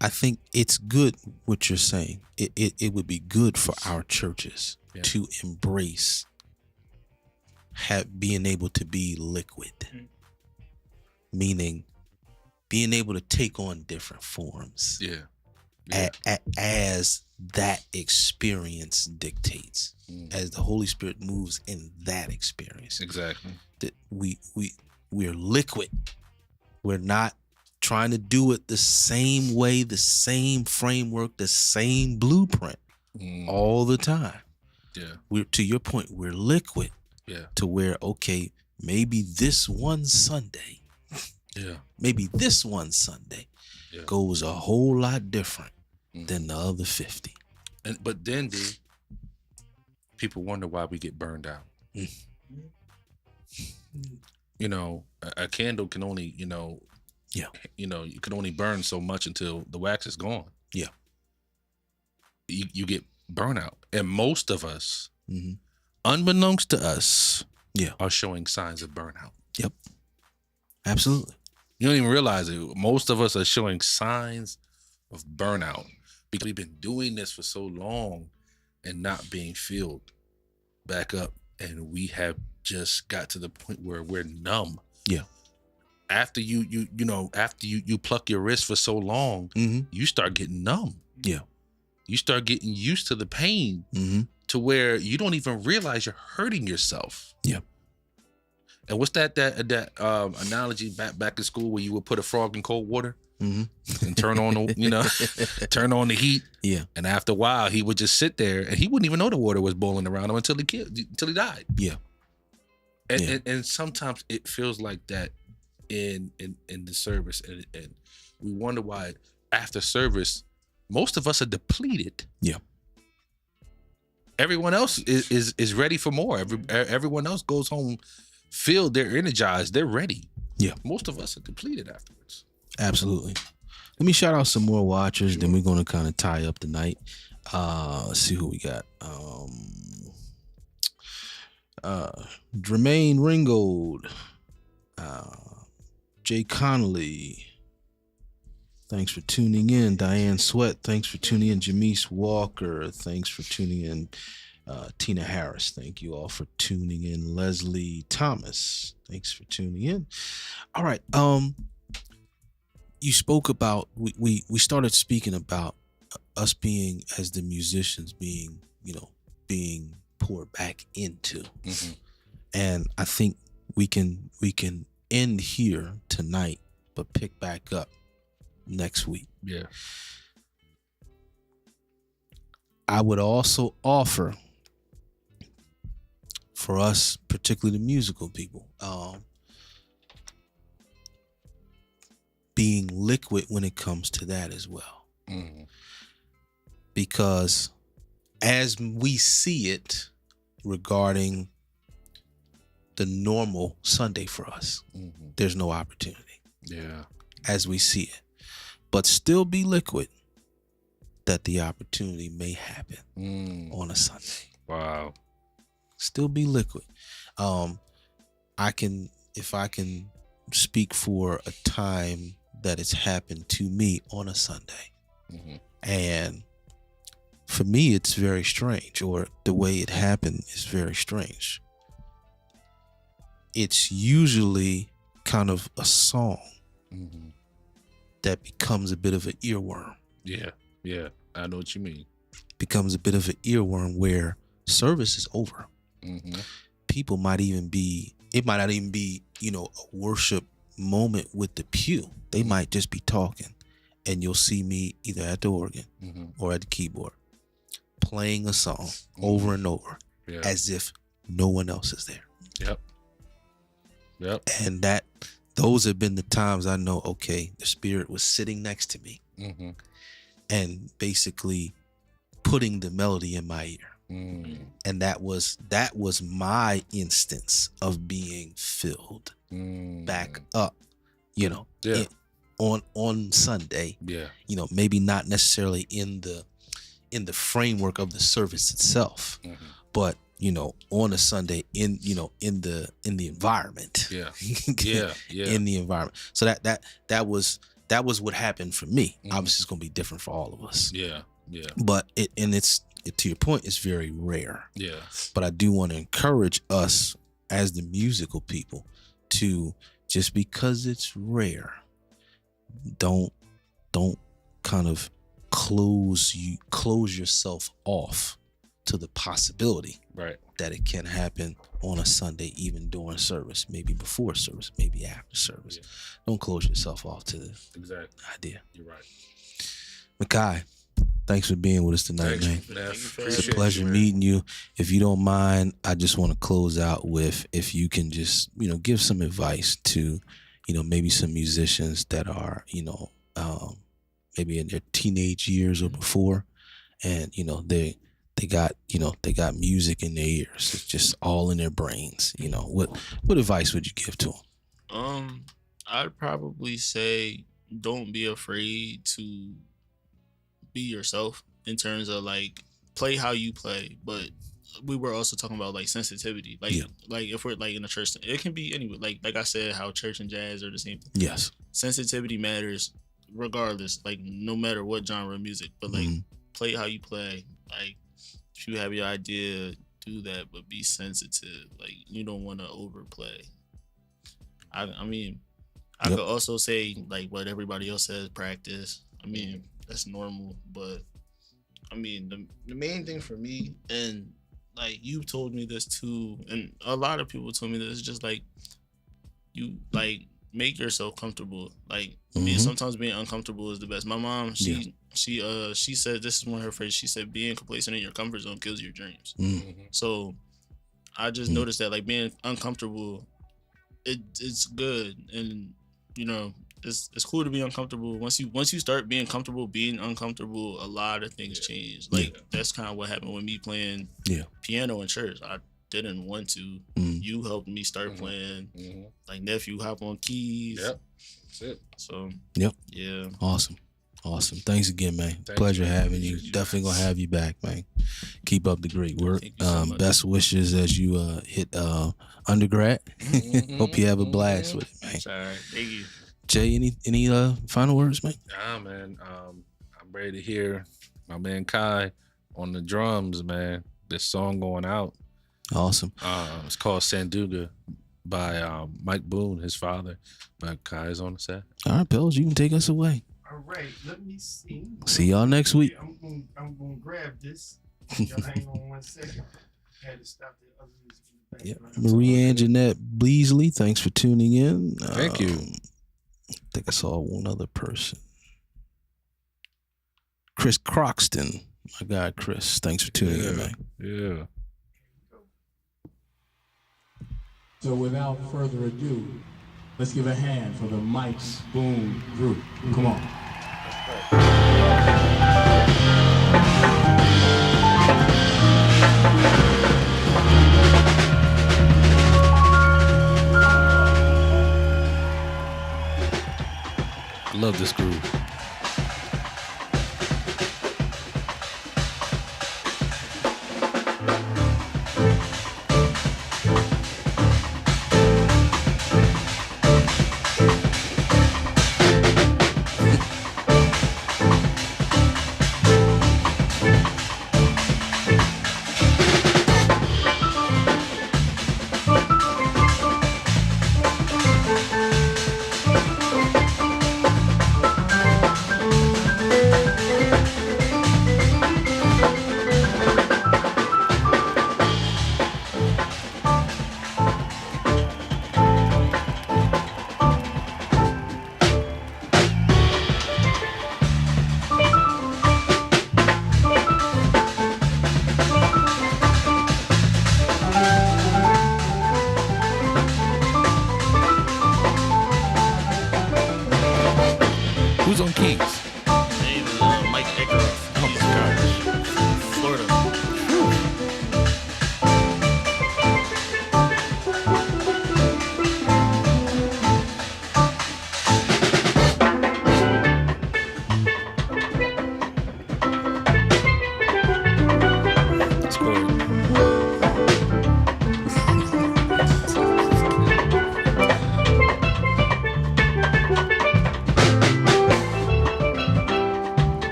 Speaker 1: I think it's good what you're saying. It would be good for our churches to embrace being able to be liquid, meaning being able to take on different forms as that experience dictates, as the Holy Spirit moves in that experience.
Speaker 2: Exactly.
Speaker 1: That we're liquid. We're not trying to do it the same way, the same framework, the same blueprint all the time.
Speaker 2: Yeah.
Speaker 1: To your point, we're liquid.
Speaker 2: Yeah.
Speaker 1: To where, okay, maybe this one Sunday goes a whole lot different than the other 50.
Speaker 2: But then people wonder why we get burned out. You know, a candle can only, you can only burn so much until the wax is gone.
Speaker 1: Yeah.
Speaker 2: You get burnout. And most of us, unbeknownst to us, are showing signs of burnout.
Speaker 1: Yep. Absolutely.
Speaker 2: You don't even realize it. Most of us are showing signs of burnout because we've been doing this for so long and not being filled back up. And we have just got to the point where we're numb.
Speaker 1: Yeah.
Speaker 2: After you pluck your wrist for so long, you start getting numb.
Speaker 1: Yeah.
Speaker 2: You start getting used to the pain to where you don't even realize you're hurting yourself.
Speaker 1: Yeah.
Speaker 2: And what's that analogy back in school where you would put a frog in cold water and turn on turn on the heat.
Speaker 1: Yeah.
Speaker 2: And after a while, he would just sit there and he wouldn't even know the water was boiling around him until he died.
Speaker 1: Yeah.
Speaker 2: And sometimes it feels like that in the service, and we wonder why after service, most of us are depleted.
Speaker 1: Yeah.
Speaker 2: Everyone else is ready for more. Everyone else goes home filled, they're energized, they're ready.
Speaker 1: Yeah.
Speaker 2: Most of us are depleted afterwards.
Speaker 1: Absolutely. Let me shout out some more watchers, then we're going to kind of tie up the night. Let's see who we got. Jermaine Ringgold, Jay Connolly, thanks for tuning in. Diane Sweat, thanks for tuning in. Jamise Walker, thanks for tuning in. Tina Harris, thank you all for tuning in. Leslie Thomas, thanks for tuning in. All right. You spoke about, we started speaking about us being, as the musicians, being poured back into. And I think we can end here tonight, but pick back up next week.
Speaker 2: Yeah.
Speaker 1: I would also offer for us, particularly the musical people, being liquid when it comes to that as well. Because as we see it regarding the normal Sunday for us, there's no opportunity.
Speaker 2: Yeah.
Speaker 1: As we see it. But still be liquid that the opportunity may happen on a Sunday.
Speaker 2: Wow.
Speaker 1: Still be liquid. If I can speak for a time that it's happened to me on a Sunday. And for me, it's very strange, or the way it happened is very strange. It's usually kind of a song that becomes a bit of an earworm.
Speaker 2: Yeah. Yeah. I know what you mean.
Speaker 1: Becomes a bit of an earworm where service is over. People might even be, it might not even be, a worship moment with the pew. They might just be talking, and you'll see me either at the organ or at the keyboard playing a song over and over as if no one else is there.
Speaker 2: Yep.
Speaker 1: And those have been the times I know, okay, the Spirit was sitting next to me and basically putting the melody in my ear. And that was my instance of being filled back up, you know, on Sunday.
Speaker 2: Yeah.
Speaker 1: You know, maybe not necessarily in the framework of the service itself, but you know, on a Sunday in the environment.
Speaker 2: Yeah.
Speaker 1: In the environment. So that was what happened for me. Obviously it's gonna be different for all of us.
Speaker 2: Yeah.
Speaker 1: But it's to your point, it's very rare.
Speaker 2: Yeah.
Speaker 1: But I do want to encourage us as the musical people to, just because it's rare, don't kind of close yourself off to the possibility that it can happen on a Sunday, even during service, maybe before service, maybe after service. Don't close yourself off to the idea.
Speaker 2: You're right.
Speaker 1: Makai, thanks for being with us tonight, man. It's a pleasure
Speaker 2: you,
Speaker 1: meeting you. If you don't mind, I just want to close out with, if you can just, you know, give some advice to, you know, maybe some musicians that are, you know, maybe in their teenage years or before, and, you know, they got music in their ears. It's just all in their brains. You know, what advice would you give to them?
Speaker 3: I'd probably say don't be afraid to be yourself, in terms of like play how you play, but we were also talking about like sensitivity, like like if we're like in a church, it can be anywhere, like I said, how church and jazz are the same thing.
Speaker 1: Yes,
Speaker 3: sensitivity matters regardless, like no matter what genre of music, but like play how you play. Like if you have your idea, do that, but be sensitive. Like you don't want to overplay. I mean I could also say like what everybody else says, practice. I mean that's normal, but I mean the main thing for me, and like you told me this too, and a lot of people told me this, just like you like make yourself comfortable. Like sometimes being uncomfortable is the best. My mom, she said, this is one of her phrases, she said being complacent in your comfort zone kills your dreams. So I just noticed that like being uncomfortable, it's good, and you know it's cool to be uncomfortable. Once you start being comfortable being uncomfortable, a lot of things change. Like that's kind of what happened with me playing piano in church. I didn't want to. You helped me start playing. Like nephew hop on keys.
Speaker 2: That's it.
Speaker 3: So
Speaker 1: yeah. Awesome. Thanks again, man. Pleasure having you. Definitely gonna have you back, man. Keep up the great work. So best wishes as you hit undergrad. Hope you have a blast with it, man.
Speaker 3: Sorry. Thank you.
Speaker 1: Jay, any final words, man?
Speaker 2: Nah, man. I'm ready to hear my man Kai on the drums, man. This song going out.
Speaker 1: Awesome.
Speaker 2: It's called Sanduga by Mike Boone, his father. But Kai is on the set.
Speaker 1: All right, Pills, you can take us away.
Speaker 4: All right, let me see.
Speaker 1: See y'all next week.
Speaker 4: I'm gonna grab this. Y'all hang on 1 second. I had to stop the other music in the background.
Speaker 1: Marie Anjanette Bleasley, thanks for tuning in.
Speaker 2: Thank you.
Speaker 1: I think I saw one other person. Chris Croxton. My guy Chris. Thanks for tuning in, man.
Speaker 2: Yeah.
Speaker 5: So without further ado, let's give a hand for the Mike Boone group. Come on.
Speaker 2: I love this groove.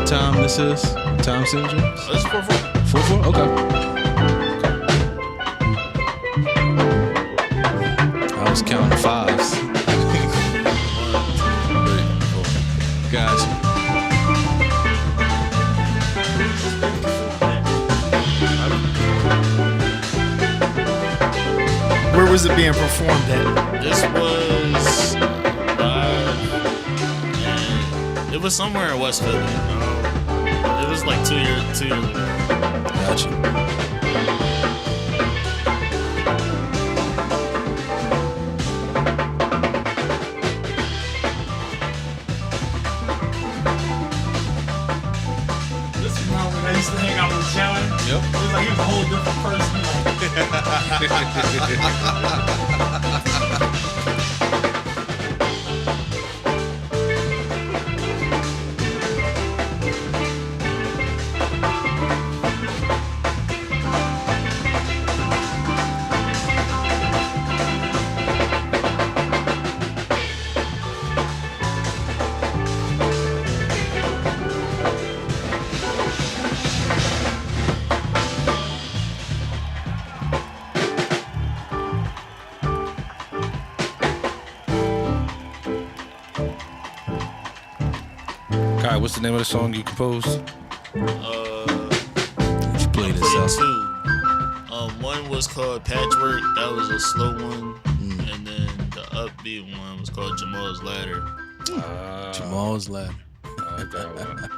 Speaker 1: what time this is? Time signature?
Speaker 3: This is 4-4.
Speaker 1: 4-4? Okay. I was counting fives. Gotcha.
Speaker 4: Where was it being performed at?
Speaker 3: This was live, and it was somewhere in West Philly. It was like 2 years ago.
Speaker 1: Gotcha.
Speaker 4: This is when I used to hang out with Chandler.
Speaker 1: Yep.
Speaker 4: It was like he was a whole different person.
Speaker 2: Kai, what's the name of the song you composed?
Speaker 1: Did you play this
Speaker 3: Played
Speaker 1: out?
Speaker 3: two. One was called Patchwork. That was a slow one, and then the upbeat one was called Jamal's Ladder.
Speaker 1: Jamal's Ladder.
Speaker 2: I like that one.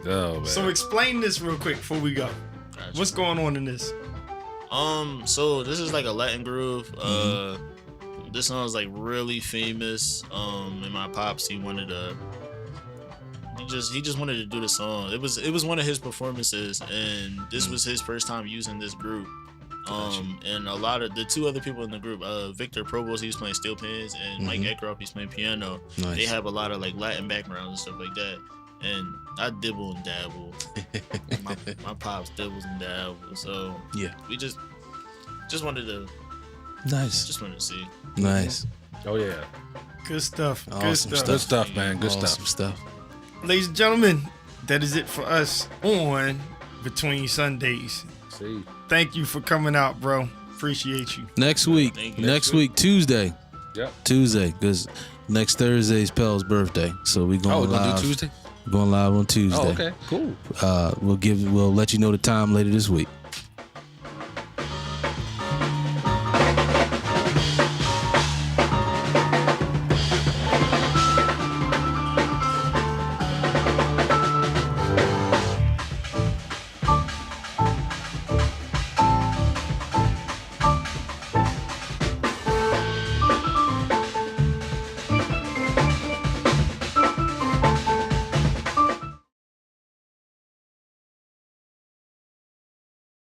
Speaker 2: Oh, man.
Speaker 4: So explain this real quick before we go.
Speaker 3: Gotcha.
Speaker 4: What's going on in this?
Speaker 3: So this is like a Latin groove. This song is like really famous. And my pops, he just wanted to do the song. It was one of his performances, and this was his first time using this group. And a lot of the two other people in the group, Victor Provost, he's playing steel pans, and Mike Eckroff, he's playing piano.
Speaker 1: Nice.
Speaker 3: They have a lot of like Latin backgrounds and stuff like that. And I dibble and dabble. my pops dibbles and dabble. So
Speaker 1: Yeah.
Speaker 3: we just wanted to
Speaker 1: Nice.
Speaker 3: see.
Speaker 1: Nice.
Speaker 2: Oh, yeah.
Speaker 4: Good stuff. Good
Speaker 1: Awesome
Speaker 4: stuff.
Speaker 2: Good stuff, man. Good
Speaker 1: Awesome
Speaker 2: stuff.
Speaker 1: stuff.
Speaker 4: Ladies and gentlemen, that is it for us on Between Sundays.
Speaker 2: See.
Speaker 4: Thank you for coming out, bro. Appreciate you.
Speaker 1: Next week.
Speaker 3: Thank you.
Speaker 1: Next week, Tuesday.
Speaker 2: Yep.
Speaker 1: Tuesday, because next Thursday is Pell's birthday, so we going
Speaker 2: Oh, we're
Speaker 1: live.
Speaker 2: going to do Tuesday?
Speaker 1: We're going live on Tuesday.
Speaker 2: Oh, okay. Cool.
Speaker 1: We'll let you know the time later this week.